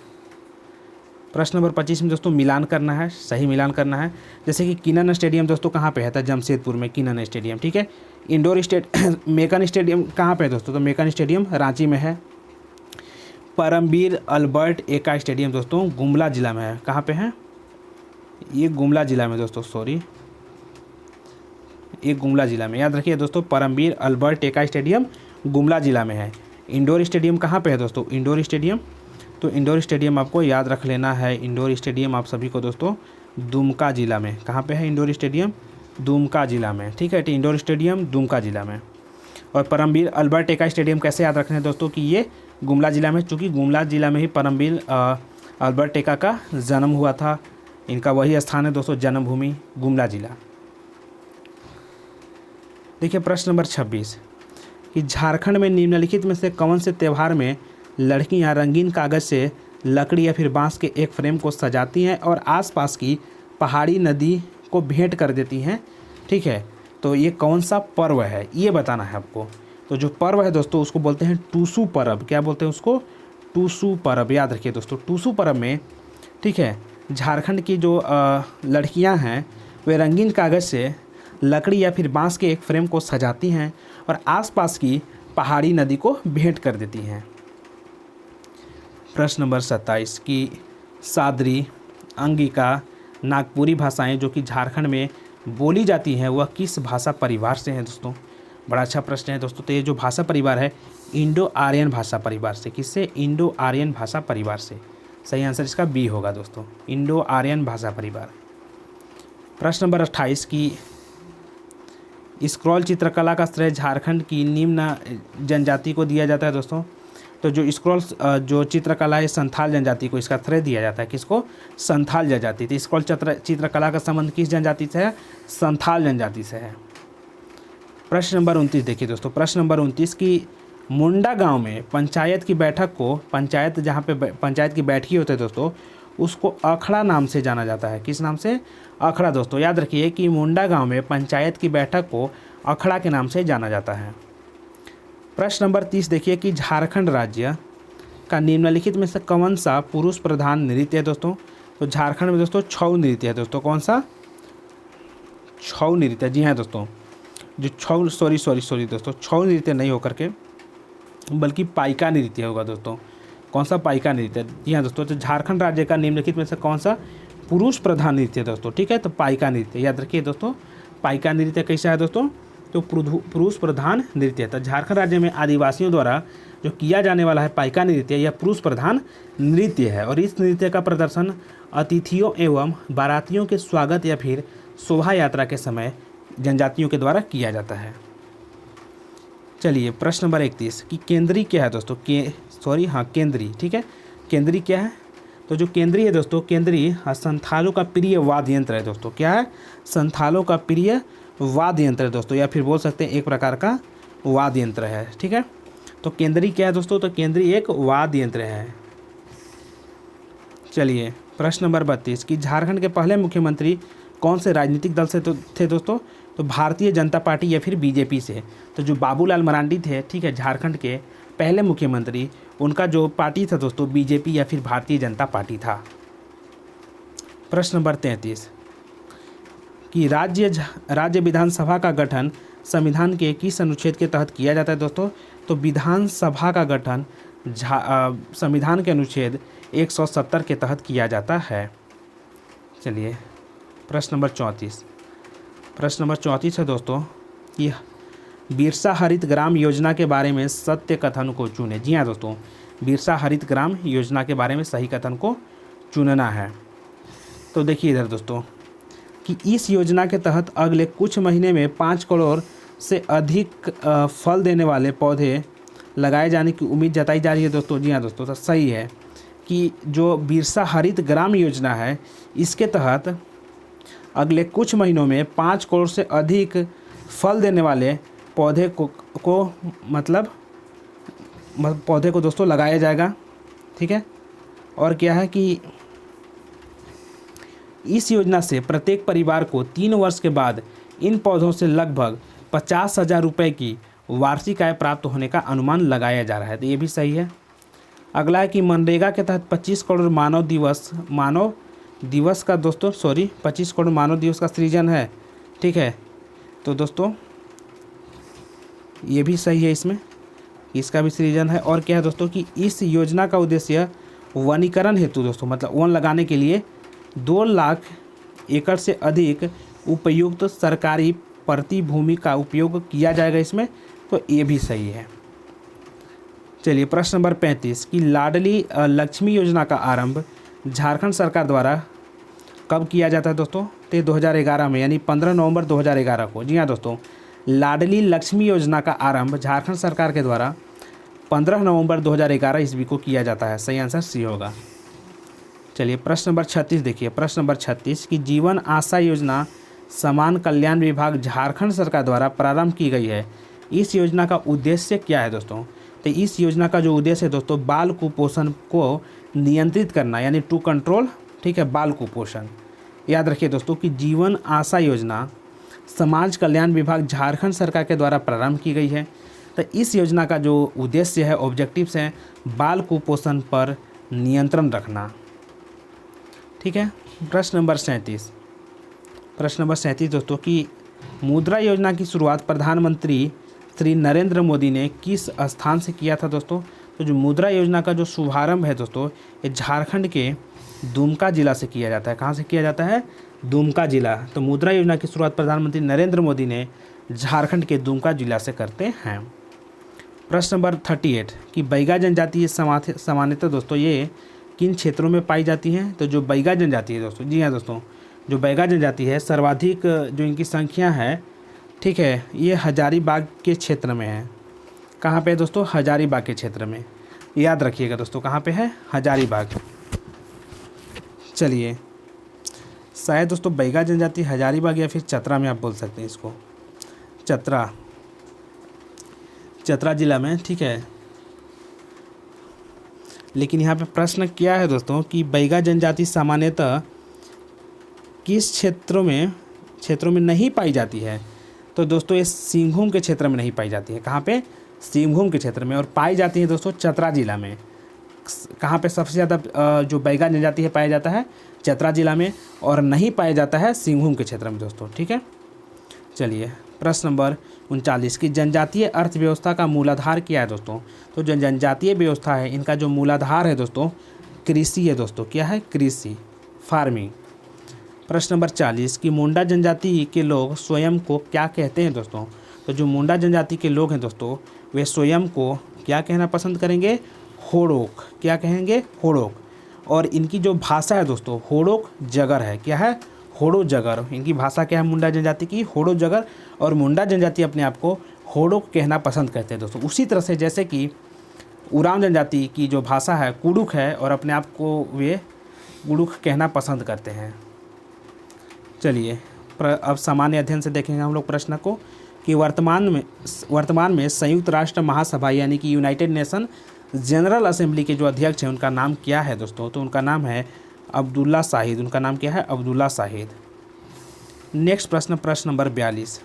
प्रश्न नंबर 25 में दोस्तों मिलान करना है, सही मिलान करना है। जैसे कि किनन स्टेडियम दोस्तों कहाँ पे है? था जमशेदपुर में किनन स्टेडियम, ठीक है। इंडोर मेकन स्टेडियम कहाँ पे है दोस्तों? तो मेकन स्टेडियम रांची में है। परमवीर अल्बर्ट एक्का स्टेडियम दोस्तों गुमला जिला में है। कहाँ पे है? ये गुमला जिला में दोस्तों, सॉरी, ये गुमला जिला में, याद रखिए दोस्तों, परमवीर अल्बर्ट एक्का स्टेडियम गुमला जिला में है। इंडोर स्टेडियम कहाँ पे है दोस्तों? इंडोर स्टेडियम, तो इंडोर स्टेडियम आपको याद रख लेना है। इंडोर स्टेडियम आप सभी को दोस्तों दुमका जिला में, कहाँ पे है इंडोर स्टेडियम? दुमका जिला में, ठीक है। तो इंडोर स्टेडियम दुमका जिला में। और परमवीर अल्बर्ट एक्का स्टेडियम कैसे याद रखना है दोस्तों कि ये गुमला जिला में, चूँकि गुमला जिला में ही परमवीर अल्बर्ट एक्का का जन्म हुआ था। इनका वही स्थान है दोस्तों, जन्मभूमि गुमला जिला। देखिए प्रश्न नंबर 26 कि झारखंड में निम्नलिखित में से कौन से त्यौहार में लड़कियां रंगीन कागज़ से लकड़ी या फिर बांस के एक फ्रेम को सजाती हैं और आसपास की पहाड़ी नदी को भेंट कर देती हैं, ठीक है। तो ये कौन सा पर्व है ये बताना है आपको। तो जो पर्व है दोस्तों उसको बोलते हैं टूसू पर्व। क्या बोलते हैं उसको? टूसू पर्व। याद रखिए दोस्तों, टूसू पर्व में, ठीक है, झारखंड की जो लड़कियां हैं वे रंगीन कागज़ से लकड़ी या फिर बांस के एक फ्रेम को सजाती हैं और आसपास की पहाड़ी नदी को भेंट कर देती हैं। प्रश्न नंबर 27 की सादरी, अंगिका, नागपुरी भाषाएं जो कि झारखंड में बोली जाती हैं वह किस भाषा परिवार से हैं दोस्तों? बड़ा अच्छा प्रश्न है दोस्तों। तो ये जो भाषा परिवार है इंडो आर्यन भाषा परिवार से। किससे? इंडो आर्यन भाषा परिवार से। सही आंसर इसका बी होगा दोस्तों, इंडो आर्यन भाषा परिवार। प्रश्न नंबर 28 की स्क्रॉल चित्रकला का श्रेय झारखंड की निम्न जनजाति को दिया जाता है दोस्तों। तो जो स्क्रॉल जो चित्रकला है संथाल जनजाति को इसका श्रेय दिया जाता है। किसको? संथाल जनजाति। तो स्क्रॉल चित्रकला का संबंध किस जनजाति से है? संथाल जनजाति से है। प्रश्न नंबर 29 देखिए दोस्तों। प्रश्न नंबर 29 की मुंडा गांव में पंचायत की बैठक को, पंचायत जहां पे पंचायत की बैठकी होती है दोस्तों, उसको अखड़ा नाम से जाना जाता है। किस नाम से? अखड़ा दोस्तों। याद रखिए कि मुंडा गांव में पंचायत की बैठक को अखड़ा के नाम से जाना जाता है। प्रश्न नंबर 30 देखिए कि झारखंड राज्य का निम्नलिखित में से कौन सा पुरुष प्रधान नृत्य है दोस्तों? तो झारखंड में दोस्तों छऊ नृत्य है दोस्तों। कौन सा? छऊ नृत्य। जी हाँ दोस्तों, जो छऊ सॉरी दोस्तों, छऊ नृत्य नहीं होकर के बल्कि पाइका नृत्य होगा दोस्तों। कौन सा? पाइका नृत्य। जी हाँ दोस्तों, तो झारखंड राज्य का निम्नलिखित में से कौन सा पुरुष प्रधान नृत्य है दोस्तों? ठीक है, तो पाइका नृत्य। याद रखिए दोस्तों, पाइका नृत्य कैसा है दोस्तों? तो पुरुष प्रधान नृत्य। तो झारखंड राज्य में आदिवासियों द्वारा जो किया जाने वाला है पाइका नृत्य, यह पुरुष प्रधान नृत्य है। और इस नृत्य का प्रदर्शन अतिथियों एवं बारातियों के स्वागत या फिर शोभा यात्रा के समय जनजातियों के द्वारा किया जाता है। चलिए प्रश्न नंबर 31 कि केंद्री क्या है दोस्तों? केंद्री। ठीक है, केंद्री क्या है? तो जो केंद्री है दोस्तों, केंद्री संथालों का प्रिय वाद्य यंत्र है दोस्तों। क्या है? संथालों का प्रिय वाद्य यंत्र है दोस्तों, या फिर बोल सकते हैं एक प्रकार का वाद्य यंत्र है। ठीक है, तो केंद्री क्या है दोस्तों? तो केंद्री एक वाद्य यंत्र है। चलिए प्रश्न नंबर 32 कि झारखंड के पहले मुख्यमंत्री कौन से राजनीतिक दल से थे दोस्तों? तो भारतीय जनता पार्टी या फिर बीजेपी से। तो जो बाबूलाल मरांडी थे, ठीक है, झारखंड के पहले मुख्यमंत्री, उनका जो पार्टी था दोस्तों बीजेपी या फिर भारतीय जनता पार्टी था। प्रश्न नंबर 33 कि राज्य विधानसभा का गठन संविधान के किस अनुच्छेद के तहत किया जाता है दोस्तों? तो विधानसभा का गठन संविधान के अनुच्छेद 170 के तहत किया जाता है। चलिए प्रश्न नंबर 34 है दोस्तों कि बिरसा हरित ग्राम योजना के बारे में सत्य कथन को चुनें। जी हाँ दोस्तों, बिरसा हरित ग्राम योजना के बारे में सही कथन को चुनना है। तो देखिए इधर दोस्तों कि इस योजना के तहत अगले कुछ महीने में 5 करोड़ से अधिक फल देने वाले पौधे लगाए जाने की उम्मीद जताई जा रही है दोस्तों। जी हाँ दोस्तों, तो सही है कि जो बिरसा हरित ग्राम योजना है, इसके तहत अगले कुछ महीनों में 5 करोड़ से अधिक फल देने वाले पौधे को मतलब पौधे को दोस्तों लगाया जाएगा। ठीक है, और क्या है कि इस योजना से प्रत्येक परिवार को 3 वर्ष के बाद इन पौधों से लगभग 50,000 रुपये की वार्षिक आय प्राप्त होने का अनुमान लगाया जा रहा है। तो ये भी सही है। अगला है कि मनरेगा के तहत 25 करोड़ मानव दिवस का दोस्तों 25 करोड़ मानव दिवस का सृजन है। ठीक है, तो दोस्तों ये भी सही है, इसमें इसका भी सृजन है। और क्या है दोस्तों कि इस योजना का उद्देश्य वनीकरण हेतु दोस्तों मतलब वन लगाने के लिए 2 लाख एकड़ से अधिक उपयुक्त सरकारी प्रति भूमि का उपयोग किया जाएगा इसमें। तो ये भी सही है। चलिए प्रश्न नंबर 35 कि लाडली लक्ष्मी योजना का आरंभ झारखंड सरकार द्वारा कब किया जाता है दोस्तों? तो 2011 में, यानी 15 नवंबर 2011 को। जी हाँ दोस्तों, लाडली लक्ष्मी योजना का आरंभ झारखंड सरकार के द्वारा 15 नवंबर 2011 ईस्वी को किया जाता है। सही आंसर सी होगा। चलिए प्रश्न नंबर 36 देखिए। प्रश्न नंबर 36 कि जीवन आशा योजना समान कल्याण विभाग झारखंड सरकार द्वारा प्रारंभ की गई है। इस योजना का उद्देश्य क्या है दोस्तों? तो इस योजना का जो उद्देश्य है दोस्तों बाल कुपोषण को नियंत्रित करना, यानी टू कंट्रोल, ठीक है, बाल कुपोषण। याद रखिए दोस्तों कि जीवन आशा योजना समाज कल्याण विभाग झारखंड सरकार के द्वारा प्रारंभ की गई है। तो इस योजना का जो उद्देश्य है, ऑब्जेक्टिव्स हैं, बाल कुपोषण पर नियंत्रण रखना। ठीक है, प्रश्न नंबर 37 दोस्तों कि मुद्रा योजना की शुरुआत प्रधानमंत्री श्री नरेंद्र मोदी ने किस स्थान से किया था दोस्तों? तो जो मुद्रा योजना का जो शुभारंभ है दोस्तों, ये झारखंड के दुमका जिला से किया जाता है। कहाँ से किया जाता है? दुमका जिला। तो मुद्रा योजना की शुरुआत प्रधानमंत्री नरेंद्र मोदी ने झारखंड के दुमका जिला से करते हैं। प्रश्न नंबर 38 कि बैगा जनजाति सामान्यतः दोस्तों ये किन क्षेत्रों में पाई जाती हैं? तो जो बैगा जनजाति है दोस्तों, जी हाँ दोस्तों, जो बैगा जनजाति है सर्वाधिक जो इनकी संख्या है, ठीक है, ये हजारीबाग के क्षेत्र में है। कहाँ पे है दोस्तों? हजारीबाग के क्षेत्र में। याद रखिएगा दोस्तों, कहाँ पे है? हजारीबाग। चलिए, शायद दोस्तों बैगा जनजाति हजारीबाग या फिर चतरा में आप बोल सकते हैं इसको, चतरा जिला में, ठीक है। लेकिन यहाँ पे प्रश्न क्या है दोस्तों कि बैगा जनजाति सामान्यतः किस क्षेत्रों में नहीं पाई जाती है? तो दोस्तों ये सिंहभूम के क्षेत्र में नहीं पाई जाती है। कहाँ पे? सिंहभूम के क्षेत्र में। और पाई जाती है दोस्तों चतरा जिला में। कहाँ पे सबसे ज़्यादा जो बैगा जनजाति है पाया जाता है? चतरा जिला में। और नहीं पाया जाता है सिंहभूम के क्षेत्र में दोस्तों, ठीक है। चलिए, प्रश्न नंबर 39 की जनजातीय अर्थव्यवस्था का मूलाधार क्या है दोस्तों? तो जो जनजातीय व्यवस्था है इनका जो मूलाधार है दोस्तों कृषि है दोस्तों। क्या है? कृषि, फार्मिंग। प्रश्न नंबर 40 कि मुंडा जनजाति के लोग स्वयं को क्या कहते हैं दोस्तों? तो जो मुंडा जनजाति के लोग हैं दोस्तों वे स्वयं को क्या कहना पसंद करेंगे? होड़ोक। क्या कहेंगे? होड़ोक। और इनकी जो भाषा है दोस्तों होड़ोक जगर है। क्या है? होड़ो जगर। इनकी भाषा क्या है मुंडा जनजाति की? होड़ो जगर। और मुंडा जनजाति अपने आप को होड़ोक कहना पसंद करते हैं दोस्तों। उसी तरह से जैसे कि उरांव जनजाति की जो भाषा है कुड़ुक है और अपने आप को वे कुड़ुक कहना पसंद करते हैं। चलिए, अब सामान्य अध्ययन से देखेंगे हम लोग प्रश्न को कि वर्तमान में संयुक्त राष्ट्र महासभा यानी कि यूनाइटेड नेशन जनरल असेंबली के जो अध्यक्ष हैं उनका नाम क्या है दोस्तों? तो उनका नाम है अब्दुल्ला शाहिद। उनका नाम क्या है? अब्दुल्ला शाहिद। नेक्स्ट प्रश्न नंबर 42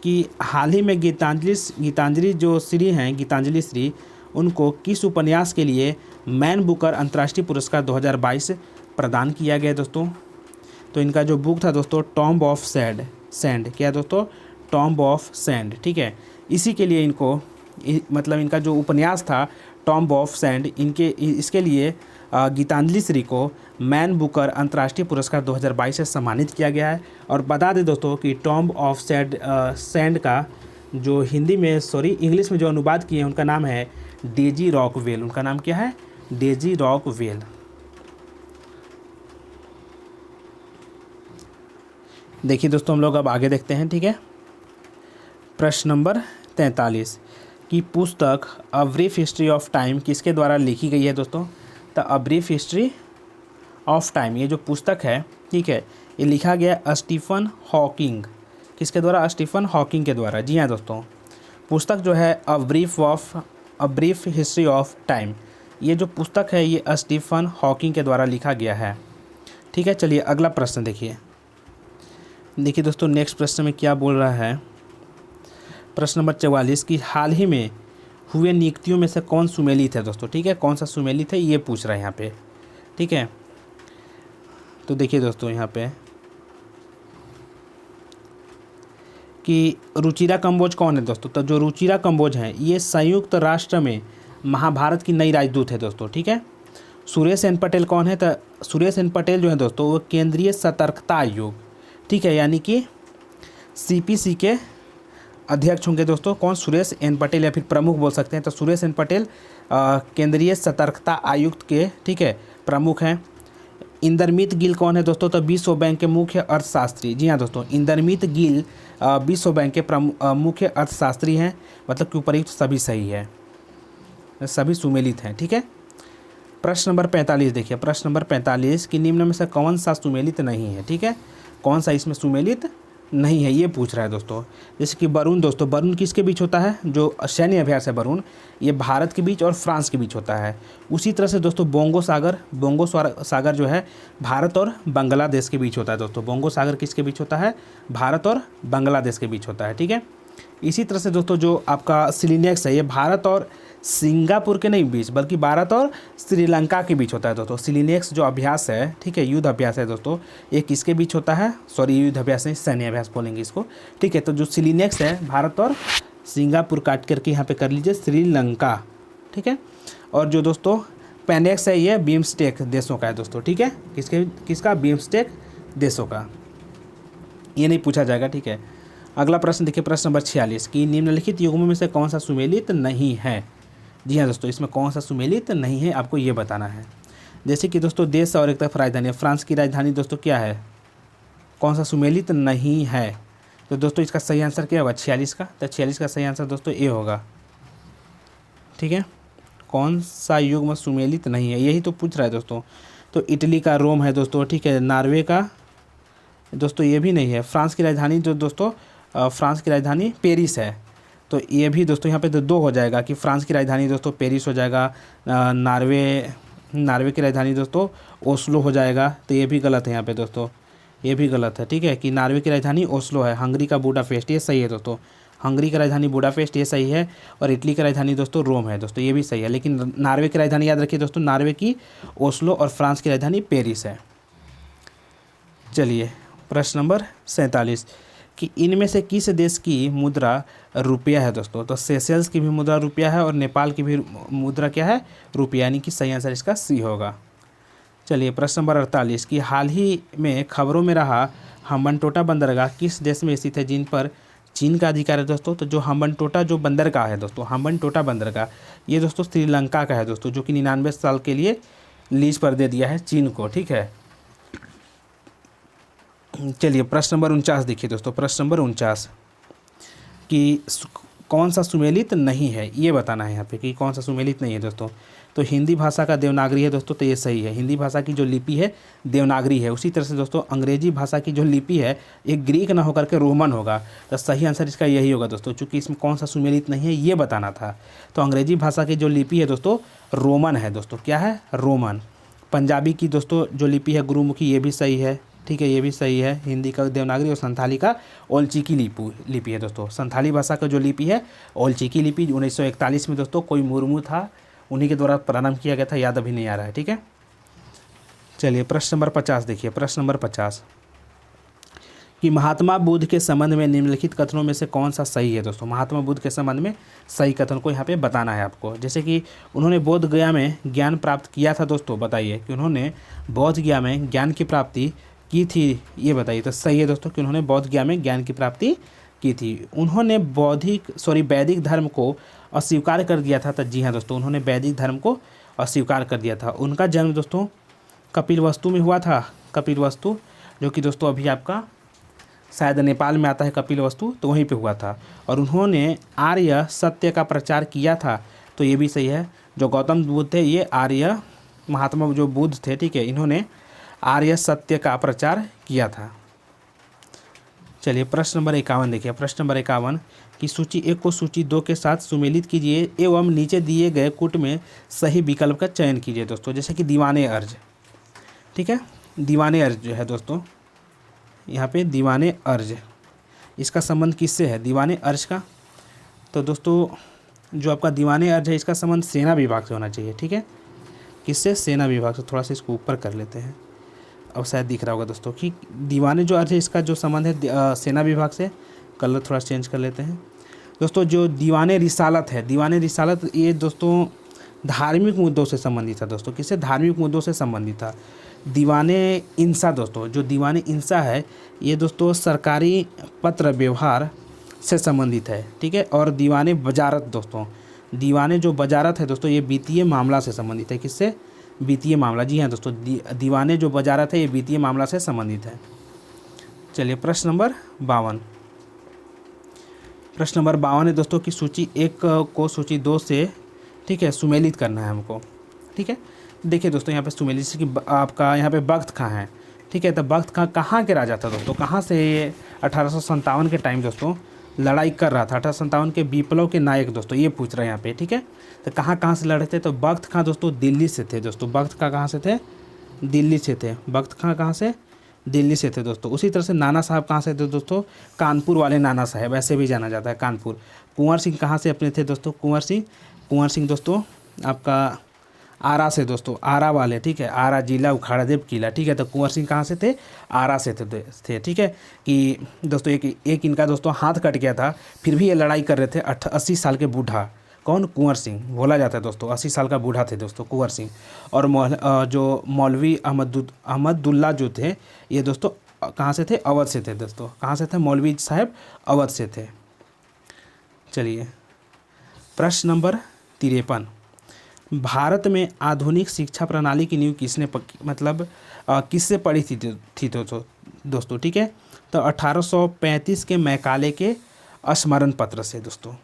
कि हाल ही में गीतांजलि जो श्री हैं, गीतांजलि श्री, उनको किस उपन्यास के लिए मैन बुकर अंतर्राष्ट्रीय पुरस्कार 2022 प्रदान किया गया दोस्तों? तो इनका जो बुक था दोस्तों टॉम्ब ऑफ सैंड। क्या दोस्तों? टॉम्ब ऑफ सैंड, ठीक है। इसी के लिए इनको मतलब इनका जो उपन्यास था टॉम्ब ऑफ सैंड, इसके लिए गीतांजलि श्री को मैन बुकर अंतर्राष्ट्रीय पुरस्कार 2022 से सम्मानित किया गया है। और बता दें दोस्तों कि टॉम्ब ऑफ सैंड का जो इंग्लिश में जो अनुवाद किए हैं उनका नाम है डेजी रॉकवेल। उनका नाम क्या है? Daisy Rockwell. देखिए दोस्तों, हम लोग अब आगे देखते हैं, ठीक है। प्रश्न नंबर 43 की पुस्तक a brief history of time किसके द्वारा लिखी गई है दोस्तों? The a brief history of time, ये जो पुस्तक है, ठीक है, ये लिखा गया स्टीफन हॉकिंग। किसके द्वारा? स्टीफन हॉकिंग के द्वारा। जी हाँ दोस्तों, पुस्तक जो है a brief history of time, ये जो पुस्तक है ये स्टीफन हॉकिंग के द्वारा लिखा गया है, ठीक है। चलिए अगला प्रश्न देखिए दोस्तों, नेक्स्ट प्रश्न में क्या बोल रहा है। प्रश्न नंबर 44 की हाल ही में हुए नियुक्तियों में से कौन सुमेलित है दोस्तों? ठीक है, कौन सा सुमेलित है ये पूछ रहा है यहाँ पे, ठीक है। तो देखिए दोस्तों यहाँ पे कि रुचिरा कंबोज कौन है दोस्तों? तो जो रुचिरा कंबोज हैं ये संयुक्त राष्ट्र में महाभारत की नई राजदूत है दोस्तों, ठीक है। सुरेश एन पटेल कौन है? तो सुरेश एन पटेल जो है दोस्तों वो केंद्रीय सतर्कता आयोग, ठीक है, यानी कि CPC के अध्यक्ष होंगे दोस्तों। कौन? सुरेश एन पटेल, या फिर प्रमुख बोल सकते हैं। तो सुरेश एन पटेल केंद्रीय सतर्कता आयुक्त के, ठीक है, प्रमुख हैं। इंदरमीत गिल कौन है दोस्तों? तो विश्व बैंक के मुख्य अर्थशास्त्री। जी हाँ दोस्तों, इंदरमीत गिल विश्व बैंक के मुख्य अर्थशास्त्री हैं। मतलब कि उपयुक्त सभी सही है, सभी सुमेलित हैं, ठीक है। प्रश्न नंबर 45 देखिए, प्रश्न नंबर 45 कि निम्न में से कौन सा सुमेलित नहीं है? ठीक है, कौन सा इसमें सुमेलित नहीं है ये पूछ रहा है दोस्तों। जैसे कि वरुण दोस्तों, वरुण किसके बीच होता है? जो सैन्य अभ्यास है वरुण, ये भारत के बीच और फ्रांस के बीच होता है। उसी तरह से दोस्तों बोंगो सागर जो है भारत और बांग्लादेश के बीच होता है दोस्तों। बोंगो सागर किसके बीच होता है? भारत और बांग्लादेश के बीच होता है, ठीक है। इसी तरह से दोस्तों जो आपका सिलिनेक्स है ये भारत और सिंगापुर के नहीं बीच बल्कि भारत और श्रीलंका के बीच होता है दोस्तों। सिलिनेक्स जो अभ्यास है, ठीक है, युद्ध अभ्यास है दोस्तों, ये किसके बीच होता है? सॉरी, युद्ध अभ्यास नहीं, सैन्य अभ्यास बोलेंगे इसको, ठीक है। तो जो सिलिनेक्स है भारत और सिंगापुर काट करके यहाँ पे कर लीजिए श्रीलंका, ठीक है। और जो दोस्तों पेनेक्स है ये बिम्स्टेक देशों का है दोस्तों, ठीक है। किसका? बिम्स्टेक देशों का, ये नहीं पूछा जाएगा, ठीक है। अगला प्रश्न देखिए, प्रश्न नंबर 46 कि निम्नलिखित युग्मों में से कौन सा सुमेलित नहीं है। जी हाँ दोस्तों, इसमें कौन सा सुमेलित नहीं है आपको ये बताना है। जैसे कि दोस्तों देश और एक तरफ राजधानी, फ्रांस की राजधानी दोस्तों क्या है, कौन सा सुमेलित नहीं है। तो दोस्तों इसका सही आंसर क्या होगा? 46 का। तो 46 का सही आंसर दोस्तों ए होगा, ठीक है। कौन सा युग्म सुमेलित नहीं है, यही तो पूछ रहा है दोस्तों। तो इटली का रोम है दोस्तों, ठीक है। नॉर्वे का दोस्तों ये भी नहीं है। फ्रांस की राजधानी जो दोस्तों फ्रांस की राजधानी पेरिस है, तो ये भी दोस्तों यहाँ पे तो दो हो जाएगा कि फ्रांस की राजधानी दोस्तों पेरिस हो जाएगा, नॉर्वे की राजधानी दोस्तों ओस्लो हो जाएगा, तो ये भी गलत है यहाँ पे दोस्तों, ये भी गलत है, ठीक है। कि नॉर्वे की राजधानी ओस्लो है। हंगरी का बुडापेस्ट, ये सही है दोस्तों, हंगरी की राजधानी बुडापेस्ट, ये सही है। और इटली की राजधानी दोस्तों रोम है दोस्तों, ये भी सही है। लेकिन नॉर्वे की राजधानी याद रखिए दोस्तों, नॉर्वे की ओस्लो और फ्रांस की राजधानी पेरिस है। चलिए प्रश्न नंबर 47 कि इनमें से किस देश की मुद्रा रुपया है दोस्तों। तो सेशेल्स की भी मुद्रा रुपया है और नेपाल की भी मुद्रा क्या है? रुपया, यानी कि सही आंसर इसका सी होगा। चलिए प्रश्न नंबर 48 कि हाल ही में खबरों में रहा हम्बनटोटा बंदरगाह किस देश में स्थित है जिन पर चीन का अधिकार है दोस्तों। तो जो हम्बनटोटा जो बंदरगाह है दोस्तों, हम्बनटोटा बंदरगाह ये दोस्तों श्रीलंका का है दोस्तों, जो कि 99 साल के लिए लीज पर दे दिया है चीन को, ठीक है। चलिए प्रश्न नंबर 49 देखिए दोस्तों, प्रश्न नंबर 49 कि कौन सा सुमेलित नहीं है, ये बताना है यहाँ पे कि कौन सा सुमेलित नहीं है दोस्तों। तो हिंदी भाषा का देवनागरी है दोस्तों, तो ये सही है। हिंदी भाषा की जो लिपि है देवनागरी है। उसी तरह से दोस्तों अंग्रेजी भाषा की जो लिपि है ये ग्रीक ना होकर के रोमन होगा। तो सही आंसर इसका यही होगा दोस्तों, चूँकि इसमें कौन सा सुमेलित नहीं है ये बताना था। तो अंग्रेजी भाषा की जो लिपि है दोस्तों रोमन है दोस्तों, क्या है? रोमन। पंजाबी की दोस्तों जो लिपि है गुरुमुखी, ये भी सही है, ठीक है, ये भी सही है। हिंदी का देवनागरी और संथाली का ओलचिकी लिपि है दोस्तों। संथाली भाषा का जो लिपि है ओलचिकी लिपि 1941 में दोस्तों कोई मुर्मू था, उन्हीं के द्वारा प्रारंभ किया गया था, याद अभी नहीं आ रहा है, ठीक है। चलिए प्रश्न नंबर 50 देखिए, प्रश्न नंबर 50 कि महात्मा बुद्ध के संबंध में निम्नलिखित कथनों में से कौन सा सही है दोस्तों। महात्मा बुद्ध के संबंध में सही कथन को यहाँ पे बताना है आपको। जैसे कि उन्होंने बोध गया में ज्ञान प्राप्त किया था दोस्तों, बताइए कि उन्होंने बोध गया में ज्ञान की प्राप्ति की थी, ये बताइए। तो सही है दोस्तों कि उन्होंने बोध गया में ज्ञान की प्राप्ति की थी। उन्होंने वैदिक धर्म को अस्वीकार कर दिया था। तो जी हाँ दोस्तों, उन्होंने वैदिक धर्म को अस्वीकार कर दिया था। उनका जन्म दोस्तों कपिलवस्तु में हुआ था, कपिलवस्तु जो कि दोस्तों अभी आपका शायद नेपाल में आता है कपिलवस्तु, तो वहीं पे हुआ था। और उन्होंने आर्य सत्य का प्रचार किया था, तो ये भी सही है। जो गौतम बुद्ध थे ये आर्य महात्मा जो बुद्ध थे, ठीक है, इन्होंने आर्य सत्य का प्रचार किया था। चलिए प्रश्न नंबर 51 देखिए, प्रश्न नंबर 51 कि सूची 1 को सूची 2 के साथ सुमेलित कीजिए एवं नीचे दिए गए कूट में सही विकल्प का चयन कीजिए दोस्तों। जैसे कि दीवाने अर्ज, ठीक है, दीवाने अर्ज जो है दोस्तों यहाँ पे दीवाने अर्ज, इसका संबंध किससे है? दीवाने अर्ज का। तो दोस्तों जो आपका दीवाने अर्ज है इसका संबंध सेना विभाग से होना चाहिए, ठीक है। किससे? सेना विभाग से। थोड़ा सा इसको ऊपर कर लेते हैं, अब शायद दिख रहा होगा दोस्तों कि दीवाने जो अर्ज है इसका जो संबंध है सेना विभाग से। कलर थोड़ा चेंज कर लेते हैं दोस्तों। जो दीवाने रिसालत है, दीवाने रिसालत ये दोस्तों धार्मिक मुद्दों से संबंधित था दोस्तों। किससे? धार्मिक मुद्दों से संबंधित था। दीवाने इंसा दोस्तों, जो दीवाने इंसा है ये दोस्तों सरकारी पत्र व्यवहार से संबंधित है, ठीक है। और दीवाने वजारत दोस्तों, दीवाने जो वजारत है दोस्तों ये वित्तीय मामला से संबंधित है। किससे? वित्तीय मामला। जी हाँ दोस्तों, दीवाने जो वजारत है ये वित्तीय मामला से संबंधित है। चलिए प्रश्न नंबर 52, प्रश्न नंबर 52 है दोस्तों कि सूची 1 को सूची 2 से, ठीक है, सुमेलित करना है हमको, ठीक है। देखिए दोस्तों यहाँ पे सुमेलित कि आपका यहाँ पे बख्त खां है, ठीक है। तो बख्त खां कहाँ के राजा था दोस्तों? कहाँ से? ये 1857 के टाइम दोस्तों लड़ाई कर रहा था। 1857 के विप्लव के नायक दोस्तों ये पूछ रहे हैं यहाँ पे, ठीक है। तो कहाँ से लड़े थे? तो बख्त खां दोस्तों दिल्ली से थे दोस्तों। बख्त खां कहाँ से थे? दिल्ली से थे। बख्त खां कहाँ से? दिल्ली से थे दोस्तों। उसी तरह से नाना साहब कहाँ से थे दोस्तों? कानपुर वाले नाना साहब, ऐसे भी जाना जाता है कानपुर। कुंवर सिंह कहाँ से अपने थे दोस्तों? कुंवर सिंह दोस्तों आपका आरा से दोस्तों, आरा वाले, ठीक है, आरा जिला उखाड़ादेव किला, ठीक है। तो कुंवर सिंह कहाँ से थे? आरा से थे, ठीक है। कि दोस्तों एक इनका दोस्तों हाथ कट गया था, फिर भी ये लड़ाई कर रहे थे। 80 साल के बूढ़ा, कौन? कुंवर सिंह बोला जाता है दोस्तों, 80 साल का बूढ़ा थे दोस्तों कुंवर सिंह। और जो मौलवी अहमदुल्ला जो थे, ये दोस्तों कहाँ से थे? अवध से थे दोस्तों। कहाँ से थे? मौलवी साहब अवध से थे। चलिए प्रश्न नंबर 53, भारत में आधुनिक शिक्षा प्रणाली की नींव किसने किससे पड़ी थी दोस्तों, ठीक है। तो 1835 के मैकाले के स्मरण पत्र से दोस्तों।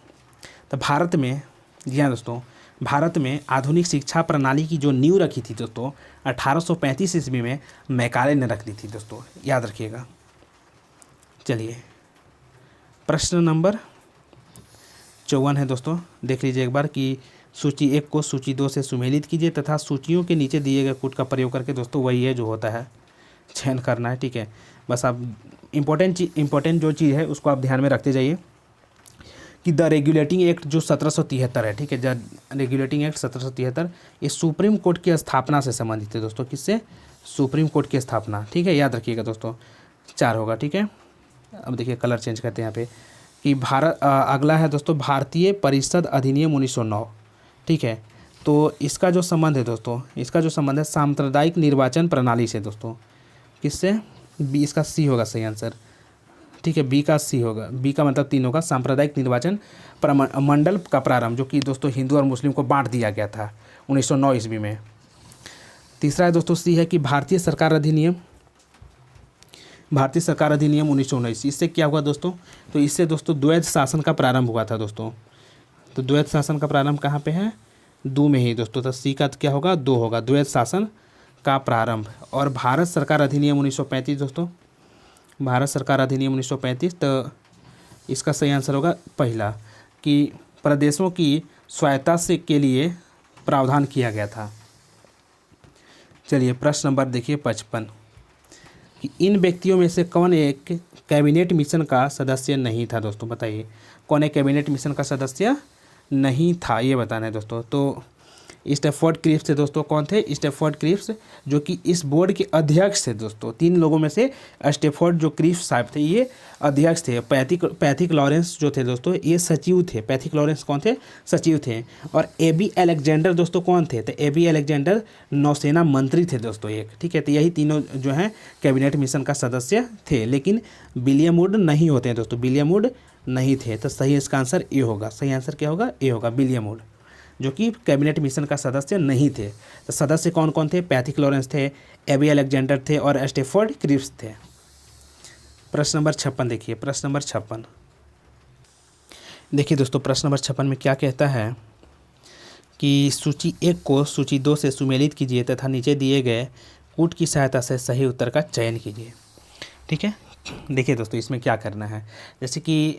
तो भारत में, जी हाँ दोस्तों, भारत में आधुनिक शिक्षा प्रणाली की जो नींव रखी थी दोस्तों 1835 ईस्वी में मैकाले ने रख दी थी दोस्तों, याद रखिएगा। चलिए प्रश्न नंबर 54 है दोस्तों, देख लीजिए एक बार कि सूची 1 को सूची 2 से सुमेलित कीजिए तथा सूचियों के नीचे दिए गए कूट का प्रयोग करके दोस्तों वही है जो होता है चयन करना है, ठीक है। बस आप इम्पोर्टेंट जो चीज़ है उसको आप ध्यान में रखते जाइए कि द रेगुलेटिंग एक्ट जो 1773 है, ठीक है, द रेगुलेटिंग एक्ट 1773 ये सुप्रीम कोर्ट की स्थापना से संबंधित है दोस्तों। किससे? सुप्रीम कोर्ट की स्थापना, ठीक है, याद रखिएगा दोस्तों। 4 होगा, ठीक है। अब देखिए कलर चेंज करते हैं यहाँ पे कि अगला है दोस्तों भारतीय परिषद अधिनियम 1909, ठीक है। तो इसका जो संबंध है दोस्तों, इसका जो संबंध है सांप्रदायिक निर्वाचन प्रणाली से दोस्तों। किससे? बी, इसका सी होगा सही आंसर, ठीक है। बी का सी होगा, बी का मतलब 3 होगा। सांप्रदायिक निर्वाचन मंडल का प्रारंभ, जो कि दोस्तों हिंदू और मुस्लिम को बांट दिया गया था 1909 ईस्वी में। तीसरा है दोस्तों सी है कि भारतीय सरकार अधिनियम 1919। इससे क्या हुआ दोस्तों? तो इससे दोस्तों द्वैध शासन का प्रारंभ हुआ था दोस्तों। तो द्वैध शासन का प्रारंभ कहाँ पे है? 2 में ही दोस्तों। तो सी का क्या होगा? 2 होगा, द्वैध शासन का प्रारंभ। और भारत सरकार अधिनियम 1935 दोस्तों, भारत सरकार अधिनियम 1935, तो इसका सही आंसर होगा पहला कि प्रदेशों की स्वायत्तता से के लिए प्रावधान किया गया था। चलिए प्रश्न नंबर देखिए 55 कि इन व्यक्तियों में से कौन एक कैबिनेट मिशन का सदस्य नहीं था दोस्तों? बताइए कौन एक कैबिनेट मिशन का सदस्य नहीं था, ये बताना है दोस्तों। तो स्टैफोर्ड क्रिप्स थे दोस्तों। कौन थे? स्टैफोर्ड क्रिप्स, जो कि इस बोर्ड के अध्यक्ष थे दोस्तों। 3 लोगों में से स्टैफोर्ड जो क्रिप्स साहब थे ये अध्यक्ष थे। पैथिक लॉरेंस जो थे दोस्तों ये सचिव थे। पैथिक लॉरेंस कौन थे? सचिव थे। और एबी अलेक्जेंडर दोस्तों कौन थे? तो एबी अलेक्जेंडर नौसेना मंत्री थे दोस्तों एक, ठीक है। तो यही तीनों जो हैं कैबिनेट मिशन का सदस्य थे, लेकिन विलियम वुड नहीं होते हैं दोस्तों, विलियम वुड नहीं थे। तो सही इसका आंसर ए होगा। सही आंसर क्या होगा? ए होगा, विलियम वुड, जो कि कैबिनेट मिशन का सदस्य नहीं थे। तो सदस्य कौन कौन थे? पैथिक लॉरेंस थे, एबी अलेक्जेंडर थे और स्टैफोर्ड क्रिप्स थे। प्रश्न नंबर 56 देखिए, प्रश्न नंबर 56 देखिए दोस्तों, प्रश्न नंबर 56 में क्या कहता है कि सूची 1 को सूची 2 से सुमेलित कीजिए तथा नीचे दिए गए कूट की सहायता से सही उत्तर का चयन कीजिए, ठीक है। देखिए दोस्तों इसमें क्या करना है, जैसे कि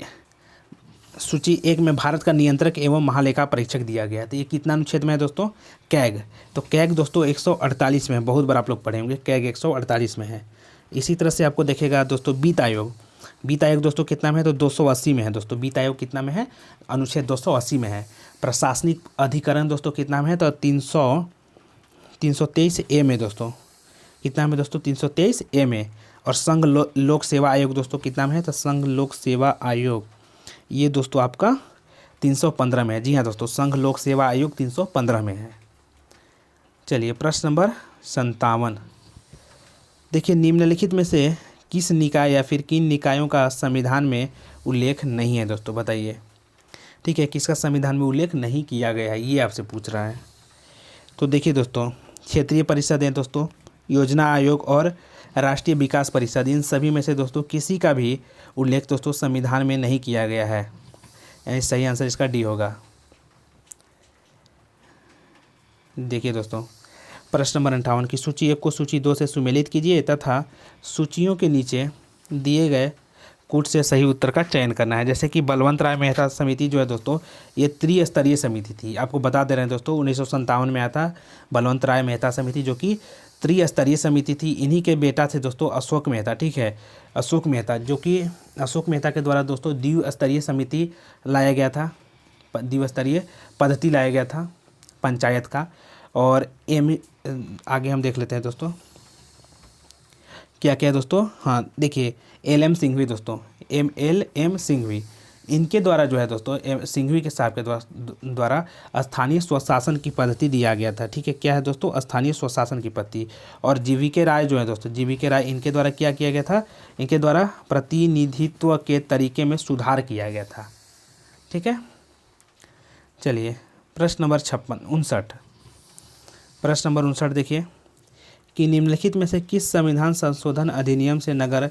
सूची 1 में भारत का नियंत्रक एवं महालेखा परीक्षक दिया गया है। तो ये कितना अनुच्छेद में है दोस्तों? कैग। तो कैग दोस्तों 148 में है, बहुत बार आप लोग पढ़े होंगे, कैग 148 में है। इसी तरह से आपको देखेगा दोस्तों वित्त आयोग। वित्त आयोग दोस्तों कितना में है? तो 280 में है दोस्तों। वित्त आयोग कितना में है? अनुच्छेद 280 में है। प्रशासनिक अधिकरण दोस्तों कितना में है? तो 323 ए में दोस्तों। कितना में दोस्तों? 323 ए में। और संघ लोक सेवा आयोग दोस्तों कितना में है? तो संघ लोक सेवा आयोग ये दोस्तों आपका 315 में है। जी हाँ दोस्तों, संघ लोक सेवा आयोग 315 में है। चलिए प्रश्न नंबर 57 देखिए, निम्नलिखित में से किस निकाय या फिर किन निकायों का संविधान में उल्लेख नहीं है दोस्तों? बताइए, ठीक है, किसका संविधान में उल्लेख नहीं किया गया है ये आपसे पूछ रहा है। तो देखिए दोस्तों, क्षेत्रीय परिषद है दोस्तों, योजना आयोग और राष्ट्रीय विकास परिषद, इन सभी में से दोस्तों किसी का भी उल्लेख दोस्तों संविधान में नहीं किया गया है, यानी सही आंसर इसका डी होगा। देखिए दोस्तों, प्रश्न नंबर 58 की सूची 1 को सूची 2 से सुमेलित कीजिए तथा सूचियों के नीचे दिए गए कूट से सही उत्तर का चयन करना है। जैसे कि बलवंत राय मेहता समिति जो है दोस्तों ये त्रिस्तरीय समिति थी। आपको बता दे रहे हैं दोस्तों 1957 में आया था बलवंत राय मेहता समिति, जो कि त्रिस्तरीय समिति थी। इन्हीं के बेटा थे दोस्तों अशोक मेहता, ठीक है, अशोक मेहता, जो कि अशोक मेहता के द्वारा दोस्तों द्विस्तरीय समिति लाया गया था, द्विस्तरीय पद्धति लाया गया था पंचायत का। और आगे हम देख लेते हैं दोस्तों क्या क्या है दोस्तों। हाँ देखिए, LM सिंघवी दोस्तों, LM सिंघवी, इनके द्वारा जो है दोस्तों, सिंघवी के साहब के द्वारा स्थानीय स्वशासन की पद्धति दिया गया था। ठीक है, क्या है दोस्तों, स्थानीय स्वशासन की पद्धति। और GV.K. राय जो है दोस्तों, GV.K. राय, इनके द्वारा क्या किया गया था, इनके द्वारा प्रतिनिधित्व के तरीके में सुधार किया गया था। ठीक है, चलिए प्रश्न नंबर 59। प्रश्न नंबर 59 देखिए कि निम्नलिखित में से किस संविधान संशोधन अधिनियम से नगर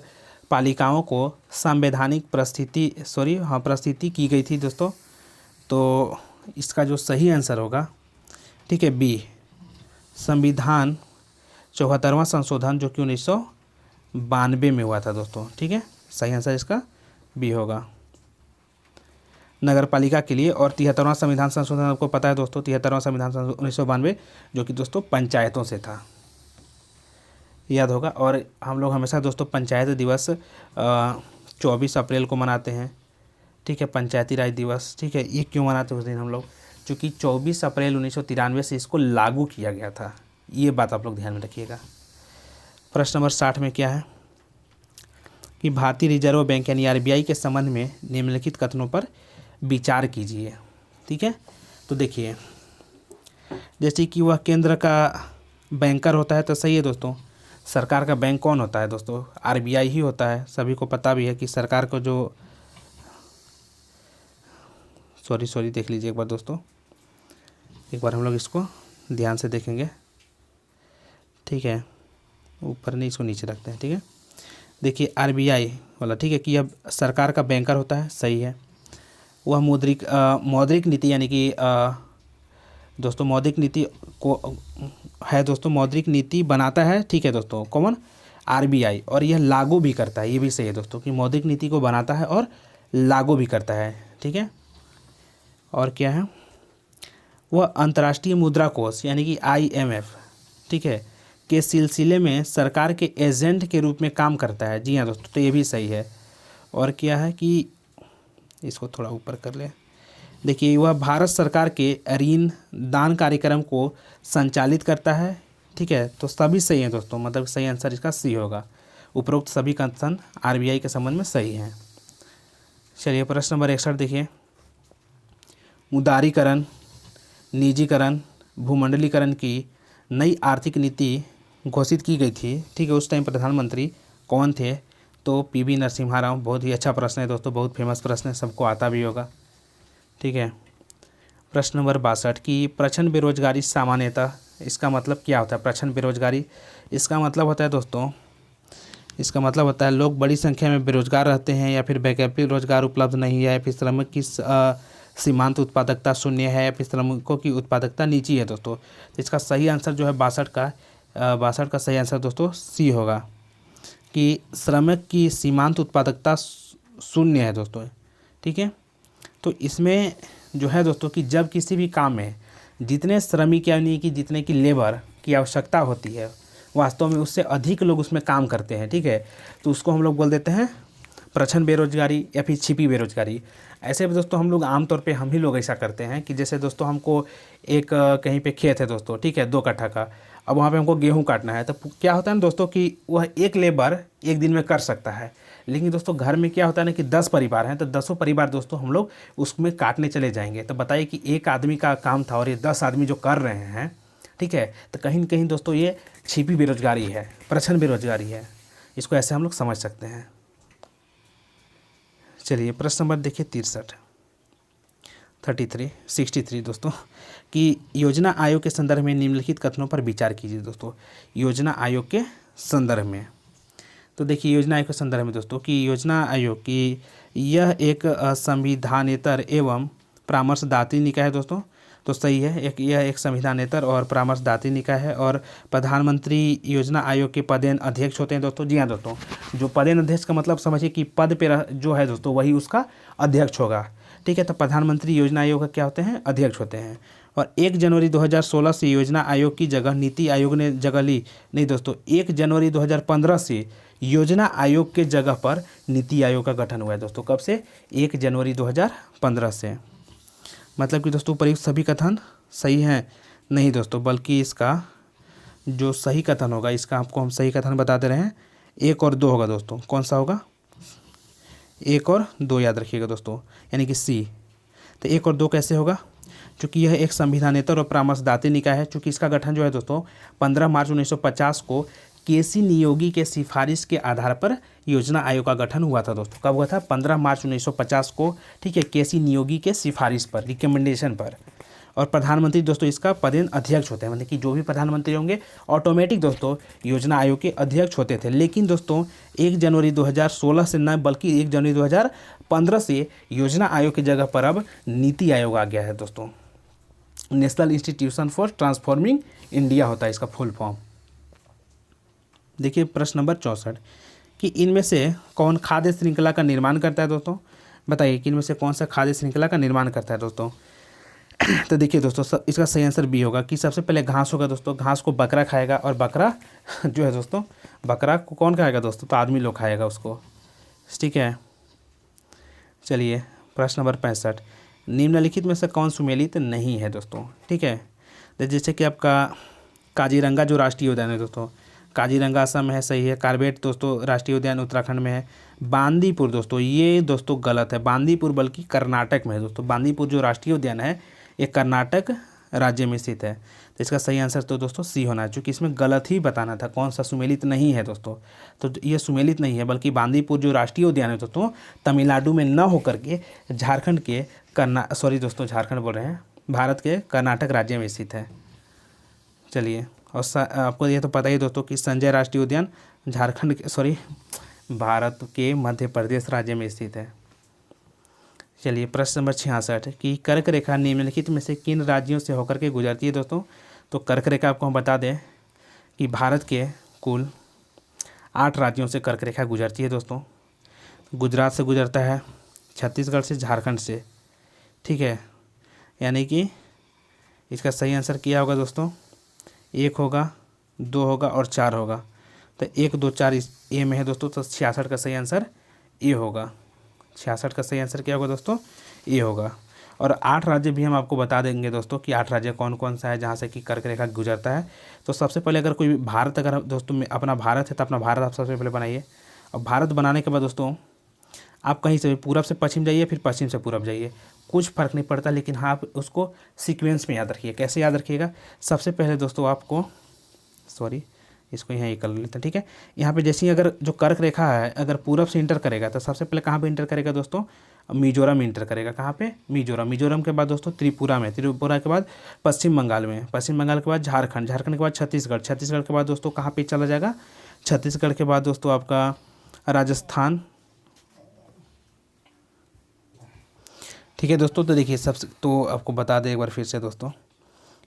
पालिकाओं को संवैधानिक परिस्थिति की गई थी दोस्तों। तो इसका जो सही आंसर होगा, ठीक है, B, संविधान 74वां संशोधन जो कि 1992 में हुआ था दोस्तों। ठीक है, सही आंसर इसका B होगा नगर पालिका के लिए। और 73वां संविधान संशोधन आपको पता है दोस्तों, 73वां संविधान 1992 जो कि दोस्तों पंचायतों से था, याद होगा। और हम लोग हमेशा दोस्तों पंचायत दिवस 24 अप्रैल को मनाते हैं। ठीक है, पंचायती राज दिवस। ठीक है, ये क्यों मनाते हैं उस दिन हम लोग, चूँकि 24 अप्रैल 1993 से इसको लागू किया गया था। ये बात आप लोग ध्यान में रखिएगा। प्रश्न नंबर 60 में क्या है कि भारतीय रिजर्व बैंक यानी RBI के संबंध में निम्नलिखित कथनों पर विचार कीजिए। ठीक है, तो देखिए, जैसे कि वह केंद्र का बैंकर होता है, तो सही है दोस्तों। सरकार का बैंक कौन होता है दोस्तों, RBI ही होता है। सभी को पता भी है कि सरकार को जो सॉरी देख लीजिए एक बार दोस्तों, एक बार हम लोग इसको ध्यान से देखेंगे। ठीक है, ऊपर नहीं, इसको नीचे रखते हैं। ठीक है, देखिए RBI वाला, ठीक है, कि अब सरकार का बैंकर होता है, सही है। वह मौद्रिक नीति यानी कि दोस्तों मौद्रिक नीति को है दोस्तों, मौद्रिक नीति बनाता है। ठीक है दोस्तों, कौन, RBI, और यह लागू भी करता है। ये भी सही है दोस्तों कि मौद्रिक नीति को बनाता है और लागू भी करता है। ठीक है, और क्या है, वह अंतर्राष्ट्रीय मुद्रा कोष यानी कि IMF, ठीक है, के सिलसिले में सरकार के एजेंट के रूप में काम करता है। जी हाँ दोस्तों, तो ये भी सही है। और क्या है कि इसको थोड़ा ऊपर कर ले, देखिए, वह भारत सरकार के ऋण दान कार्यक्रम को संचालित करता है। ठीक है, तो सभी सही हैं दोस्तों, मतलब सही आंसर इसका C होगा। उपरोक्त सभी कथन RBI के संबंध में सही हैं। चलिए प्रश्न नंबर 61 देखिए, उदारीकरण, निजीकरण, भूमंडलीकरण की नई आर्थिक नीति घोषित की गई थी। ठीक है, उस टाइम प्रधानमंत्री कौन थे, तो PV नरसिम्हा राव। बहुत ही अच्छा प्रश्न है दोस्तों, बहुत फेमस प्रश्न है, सबको आता भी होगा। ठीक है, प्रश्न नंबर 62 की प्रच्छन्न बेरोजगारी सामान्यतः इसका मतलब क्या होता है। प्रच्छन्न बेरोजगारी, इसका मतलब होता है दोस्तों, इसका मतलब होता है लोग बड़ी संख्या में बेरोजगार रहते हैं, या फिर वैकल्पिक रोजगार उपलब्ध नहीं है, या फिर श्रमिक की सीमांत उत्पादकता शून्य है, या फिर श्रमिकों की उत्पादकता नीची है दोस्तों। तो इसका सही आंसर जो है 62 का सही आंसर दोस्तों C होगा कि श्रमिक की सीमांत उत्पादकता शून्य है दोस्तों। ठीक है, तो इसमें जो है दोस्तों कि जब किसी भी काम में जितने श्रमिक यानी कि जितने की लेबर की आवश्यकता होती है, वास्तव में उससे अधिक लोग उसमें काम करते हैं। ठीक है, तो उसको हम लोग बोल देते हैं प्रच्छन्न बेरोजगारी या फिर छिपी बेरोजगारी। ऐसे में दोस्तों हम लोग आमतौर पे हम ही लोग ऐसा करते हैं कि जैसे दोस्तों हमको एक कहीं पे खेत है दोस्तों, ठीक है, 2 कट्ठा का, अब वहाँ पे हमको गेहूँ काटना है, तो क्या होता है ना दोस्तों कि वह एक लेबर एक दिन में कर सकता है। लेकिन दोस्तों घर में क्या होता है ना कि 10 परिवार हैं, तो 10 परिवार दोस्तों हम लोग उसमें काटने चले जाएंगे। तो बताइए कि एक आदमी का काम था और ये 10 आदमी जो कर रहे हैं, ठीक है, तो कहीं न कहीं दोस्तों ये छिपी बेरोजगारी है, प्रच्छन्न बेरोजगारी है। इसको ऐसे हम लोग समझ सकते हैं। चलिए प्रश्न नंबर देखिए 63 दोस्तों कि योजना आयोग के संदर्भ में निम्नलिखित कथनों पर विचार कीजिए दोस्तों। योजना आयोग के संदर्भ में, तो देखिए योजना आयोग के संदर्भ में दोस्तों कि योजना आयोग की यह एक संविधानेतर एवं परामर्शदात्री निकाय है दोस्तों। तो सही है, यह एक संविधानेतर और परामर्शदात्री निकाय है। और प्रधानमंत्री योजना आयोग के पदेन अध्यक्ष होते हैं दोस्तों। जी हाँ दोस्तों, जो पदेन अध्यक्ष का मतलब समझिए कि पद पे जो है दोस्तों वही उसका अध्यक्ष होगा। ठीक है, तो प्रधानमंत्री योजना आयोग का क्या होते हैं, अध्यक्ष होते हैं। और 1 जनवरी 2016 से योजना आयोग की जगह नीति आयोग ने जगह ली। नहीं दोस्तों, 1 जनवरी 2015 से योजना आयोग के जगह पर नीति आयोग का गठन हुआ है दोस्तों। कब से, 1 जनवरी 2015 से। मतलब कि दोस्तों प्रयुक्त सभी कथन सही हैं। नहीं दोस्तों, बल्कि इसका जो सही कथन होगा, इसका आपको हम सही कथन बताते रहे हैं, 1 और 2 होगा दोस्तों। कौन सा होगा? 1 और 2 याद रखिएगा दोस्तों, यानी कि सी। तो 1 और 2 कैसे होगा? चूँकि यह एक संविधानेतर और परामर्शदात्री निकाय है, चूँकि इसका गठन जो है दोस्तों 15 मार्च 1950 को केसी नियोगी के सिफारिश के आधार पर योजना आयोग का गठन हुआ था दोस्तों। कब हुआ था? 15 मार्च 1950 को, ठीक है, केसी नियोगी के सिफारिश पर, रिकमेंडेशन पर। और प्रधानमंत्री दोस्तों इसका पदेन अध्यक्ष होते हैं, मतलब कि जो भी प्रधानमंत्री होंगे ऑटोमेटिक दोस्तों योजना आयोग के अध्यक्ष होते थे। लेकिन दोस्तों 1 जनवरी 2016 से न, बल्कि 1 जनवरी 2015 से योजना आयोग की जगह पर अब नीति आयोग आ गया है दोस्तों। National institution for transforming India होता है इसका फुल फॉर्म। देखिए प्रश्न नंबर 64 कि इनमें से कौन खाद्य श्रृंखला का निर्माण करता है दोस्तों? बताइए कि इनमें से कौन सा खाद्य श्रृंखला का निर्माण करता है दोस्तों? तो देखिए दोस्तों इसका सही आंसर बी होगा कि सबसे पहले घास होगा दोस्तों। घास को बकरा खाएगा, और बकरा जो है दोस्तों, बकरा को कौन खाएगा दोस्तों? तो आदमी लोग खाएगा उसको, ठीक है। चलिए प्रश्न नंबर 65, निम्नलिखित में से कौन सुमेलित नहीं है दोस्तों? ठीक है, तो जैसे कि आपका काजीरंगा जो राष्ट्रीय उद्यान है दोस्तों, काजीरंगा असम में है, सही है। कार्बेट दोस्तों राष्ट्रीय उद्यान उत्तराखंड में है। बांदीपुर दोस्तों, ये दोस्तों गलत है, बांदीपुर बल्कि कर्नाटक में है दोस्तों। बांदीपुर जो राष्ट्रीय उद्यान है ये कर्नाटक राज्य में स्थित है। तो इसका सही आंसर तो दोस्तों सी होना है, चूँकि इसमें गलत ही बताना था कौन सा सुमेलित नहीं है दोस्तों। तो ये सुमेलित नहीं है, बल्कि बांदीपुर जो राष्ट्रीय उद्यान है दोस्तों तमिलनाडु में न होकर के झारखंड के झारखंड बोल रहे हैं, भारत के कर्नाटक राज्य में स्थित है। चलिए, और आपको ये तो पता ही दोस्तों कि संजय राष्ट्रीय उद्यान भारत के मध्य प्रदेश राज्य में स्थित है। चलिए प्रश्न नंबर 66 कि कर्क रेखा निम्नलिखित में से किन राज्यों से होकर के गुजरती है दोस्तों? तो कर्क रेखा आपको हम बता दें कि भारत के कुल 8 राज्यों से कर्क रेखा गुजरती है दोस्तों। गुजरात से गुजरता है, छत्तीसगढ़ से, झारखंड से, ठीक है। यानी कि इसका सही आंसर क्या होगा दोस्तों? 1 होगा, 2 होगा और 4 होगा। तो 1, 2, 4 इस ए में है दोस्तों, तो 66 का सही आंसर ए होगा। 66 का सही आंसर क्या होगा दोस्तों? ए होगा। और 8 राज्य भी हम आपको बता देंगे दोस्तों कि 8 राज्य कौन कौन सा है जहाँ से कि कर्क रेखा गुजरता है। तो सबसे पहले अगर कोई भारत, अगर दोस्तों में अपना भारत है तो अपना भारत आप सबसे पहले बनाइए। और भारत बनाने के बाद दोस्तों आप कहीं से भी पूरब से पश्चिम जाइए, फिर पश्चिम से पूरब जाइए, कुछ फ़र्क नहीं पड़ता। लेकिन हाँ आप उसको सीक्वेंस में याद रखिए। कैसे याद रखिएगा? सबसे पहले दोस्तों आपको इसको यहाँ कर लेते हैं, ठीक है। यहाँ पे जैसे ही अगर जो कर्क रेखा है अगर पूरब से इंटर करेगा तो सबसे पहले कहाँ पे इंटर करेगा दोस्तों? मिजोरम में इंटर करेगा। कहाँ पे? मिजोरम। मिजोरम के बाद दोस्तों त्रिपुरा में, त्रिपुरा के बाद पश्चिम बंगाल में, पश्चिम बंगाल के बाद झारखंड, झारखंड के बाद छत्तीसगढ़, छत्तीसगढ़ के बाद दोस्तों कहाँ पे चला जाएगा? छत्तीसगढ़ के बाद दोस्तों आपका राजस्थान, ठीक है दोस्तों। तो देखिए सबसे तो आपको बता दें एक बार फिर से दोस्तों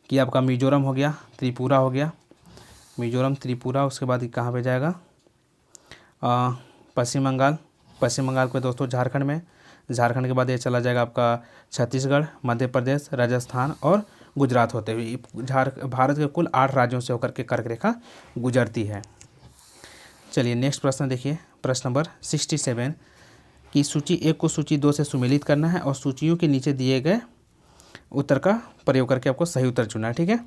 कि आपका मिजोरम हो गया, त्रिपुरा हो गया, मिजोरम, त्रिपुरा, उसके बाद कहाँ पे जाएगा? पश्चिम बंगाल, पश्चिम बंगाल के दोस्तों झारखंड में, झारखंड के बाद ये चला जाएगा आपका छत्तीसगढ़, मध्य प्रदेश, राजस्थान और गुजरात होते हुए भारत के कुल 8 राज्यों से होकर के कर्क रेखा गुजरती है। चलिए नेक्स्ट प्रश्न देखिए, प्रश्न नंबर 67 कि सूची 1 को सूची 2 से सुमेलित करना है और सूचियों के नीचे दिए गए उत्तर का प्रयोग करके आपको सही उत्तर चुनना है, ठीक है।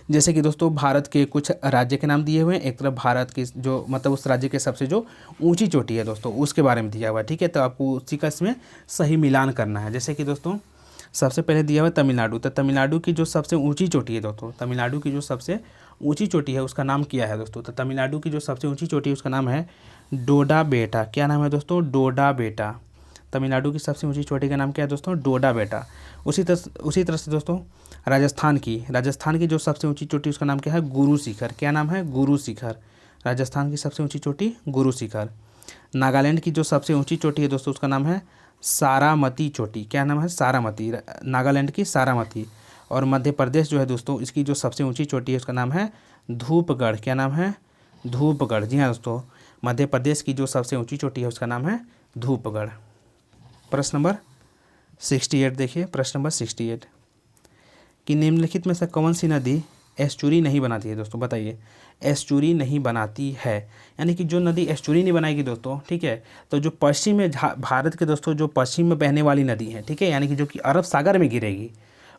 जैसे कि दोस्तों भारत के कुछ राज्य के नाम दिए हुए हैं, एक तरफ भारत की जो मतलब उस राज्य के सबसे जो ऊंची चोटी है दोस्तों उसके बारे में दिया हुआ है, ठीक है। तो आपको उसी का इसमें सही मिलान करना है। जैसे कि दोस्तों सबसे पहले दिया हुआ है तमिलनाडु, तो तमिलनाडु की जो सबसे ऊंची चोटी है दोस्तों, तमिलनाडु की जो सबसे ऊंची चोटी है उसका नाम क्या है दोस्तों? तो तमिलनाडु की जो सबसे ऊंची चोटी है उसका नाम है डोडा बेटा। क्या नाम है दोस्तों? डोडा बेटा। तमिलनाडु की सबसे ऊंची चोटी का नाम क्या है दोस्तों? डोडा बेटा। उसी तरह से दोस्तों राजस्थान की जो सबसे ऊंची चोटी उसका नाम क्या है? गुरु शिखर। क्या नाम है? गुरु शिखर। राजस्थान की सबसे ऊंची चोटी गुरु शिखर। नागालैंड की जो सबसे ऊंची चोटी है दोस्तों उसका नाम है सारामती चोटी। क्या नाम है? सारामती। नागालैंड की सारामती। और मध्य प्रदेश जो है दोस्तों इसकी जो सबसे ऊंची चोटी है उसका नाम है धूपगढ़। क्या नाम है? धूपगढ़। जी हाँ दोस्तों, मध्य प्रदेश की जो सबसे ऊंची चोटी है उसका नाम है धूपगढ़। प्रश्न नंबर 68 देखिए, प्रश्न नंबर 68 कि निम्नलिखित में से कौन सी नदी एस्चुरी नहीं बनाती है दोस्तों? बताइए, एस्चुरी नहीं बनाती है, यानी कि जो नदी एस्चुरी नहीं बनाएगी दोस्तों, ठीक है। तो जो पश्चिम में भारत के दोस्तों जो पश्चिम में बहने वाली नदी है, ठीक है, यानी कि जो कि अरब सागर में गिरेगी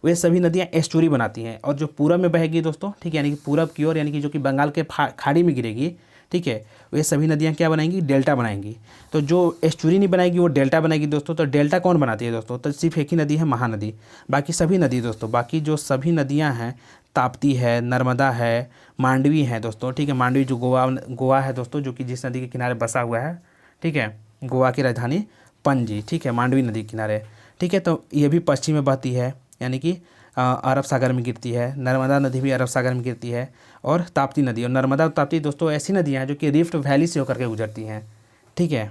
वे सभी नदियाँ एस्चुरी बनाती हैं। और जो पूरब में बहेगी दोस्तों, ठीक है, यानी कि पूरब की ओर, यानी कि जो कि बंगाल के खाड़ी में गिरेगी, ठीक है, वे सभी नदियाँ क्या बनाएंगी, डेल्टा बनाएंगी। तो जो एस्चुरी नहीं बनाएगी वो डेल्टा बनाएगी दोस्तों। तो डेल्टा कौन बनाती है दोस्तों, तो सिर्फ एक ही नदी है महानदी। बाकी सभी नदी दोस्तों, बाकी जो सभी नदियाँ हैं, ताप्ती है, नर्मदा है, मांडवी है दोस्तों, ठीक है, मांडवी जो गोवा है दोस्तों, जो कि जिस नदी के किनारे बसा हुआ है, ठीक है, गोवा की राजधानी पणजी, ठीक है, मांडवी नदी के किनारे, ठीक है। तो ये भी पश्चिम में बहती है, यानी कि अरब सागर में गिरती है। नर्मदा नदी भी अरब सागर में गिरती है। और ताप्ती नदी, और नर्मदा और ताप्ती दोस्तों ऐसी नदियाँ हैं जो कि रिफ्ट वैली से होकर के गुजरती हैं, ठीक है।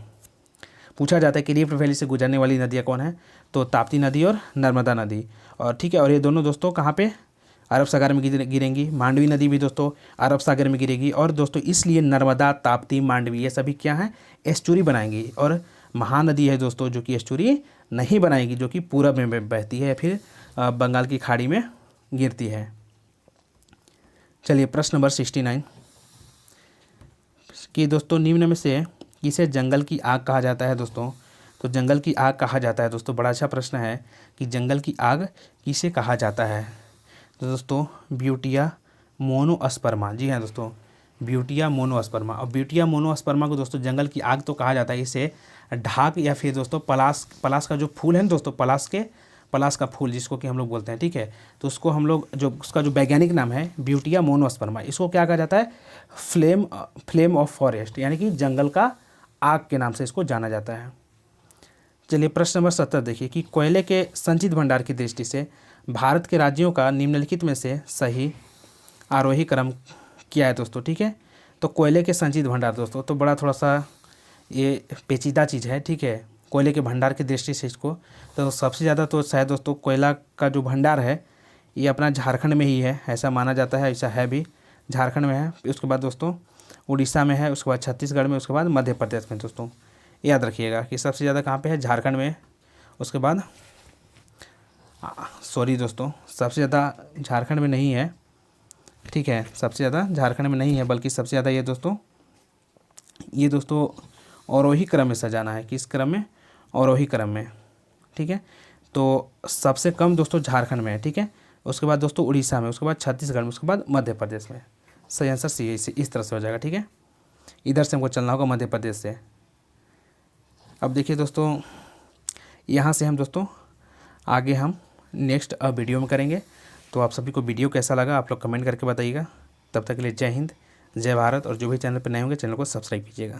पूछा जाता है कि रिफ्ट वैली से गुजरने वाली नदियाँ कौन है, तो ताप्ती नदी और नर्मदा नदी। और ठीक है, और ये दोनों दोस्तों कहाँ पे, अरब सागर में गिरेंगी। मांडवी नदी भी दोस्तों अरब सागर में गिरेगी। और दोस्तों इसलिए नर्मदा, ताप्ती, मांडवी ये सभी क्या हैं, एस्चुरी बनाएंगी। और महानदी है दोस्तों जो कि एस्चुरी नहीं बनाएगी, जो कि पूरब में बहती है, फिर बंगाल की खाड़ी में गिरती है। चलिए प्रश्न नंबर 69 कि दोस्तों निम्न में से किसे जंगल की आग कहा जाता है दोस्तों। तो जंगल की आग कहा जाता है दोस्तों, बड़ा अच्छा प्रश्न है कि जंगल की आग किसे कहा जाता है। तो दोस्तों ब्यूटिया मोनोस्पर्मा, जी हाँ दोस्तों, ब्यूटिया मोनोस्पर्मा। और ब्यूटिया मोनोस्पर्मा को दोस्तों जंगल की आग तो कहा जाता है। इसे ढाक या फिर दोस्तों पलास का जो फूल है ना दोस्तों, पलास का फूल जिसको कि हम लोग बोलते हैं, ठीक है, तो उसको हम लोग जो उसका जो वैज्ञानिक नाम है ब्यूटिया मोनोस्पर्मा, इसको क्या कहा जाता है, फ्लेम ऑफ फॉरेस्ट, यानी कि जंगल का आग के नाम से इसको जाना जाता है। चलिए प्रश्न नंबर 70 देखिए कि कोयले के संचित भंडार की दृष्टि से भारत के राज्यों का निम्नलिखित में से सही आरोही क्रम क्या है दोस्तों, ठीक है। तो कोयले के संचित भंडार दोस्तों, तो बड़ा थोड़ा सा ये पेचीदा चीज़ है, ठीक है, कोयले के भंडार की दृष्टि से इसको, तो सबसे ज़्यादा तो शायद दोस्तों कोयला का जो भंडार है ये अपना झारखंड में ही है, ऐसा माना जाता है, ऐसा है भी, झारखंड में है। उसके बाद दोस्तों उड़ीसा में है, उसके बाद छत्तीसगढ़ में, उसके बाद मध्य प्रदेश में दोस्तों। याद रखिएगा कि सबसे ज़्यादा कहाँ पे है, झारखंड में। उसके बाद सॉरी दोस्तों, सबसे ज़्यादा झारखंड में नहीं है, ठीक है, सबसे ज़्यादा झारखंड में नहीं है, बल्कि सबसे ज़्यादा ये दोस्तों अवरोही क्रम में सजाना है। किस क्रम में, अवरोही क्रम में, ठीक है। तो सबसे कम दोस्तों झारखंड में है, ठीक है, उसके बाद दोस्तों उड़ीसा में, उसके बाद छत्तीसगढ़ में, उसके बाद मध्य प्रदेश में। सही आंसर सी है, इस तरह से हो जाएगा, ठीक है। इधर से हमको चलना होगा मध्य प्रदेश से। अब देखिए दोस्तों यहाँ से हम दोस्तों आगे हम नेक्स्ट वीडियो में करेंगे। तो आप सभी को वीडियो कैसा लगा आप लोग कमेंट करके बताइएगा। तब तक के लिए जय हिंद, जय भारत। और जो भी चैनल पर नए होंगे चैनल को सब्सक्राइब कीजिएगा।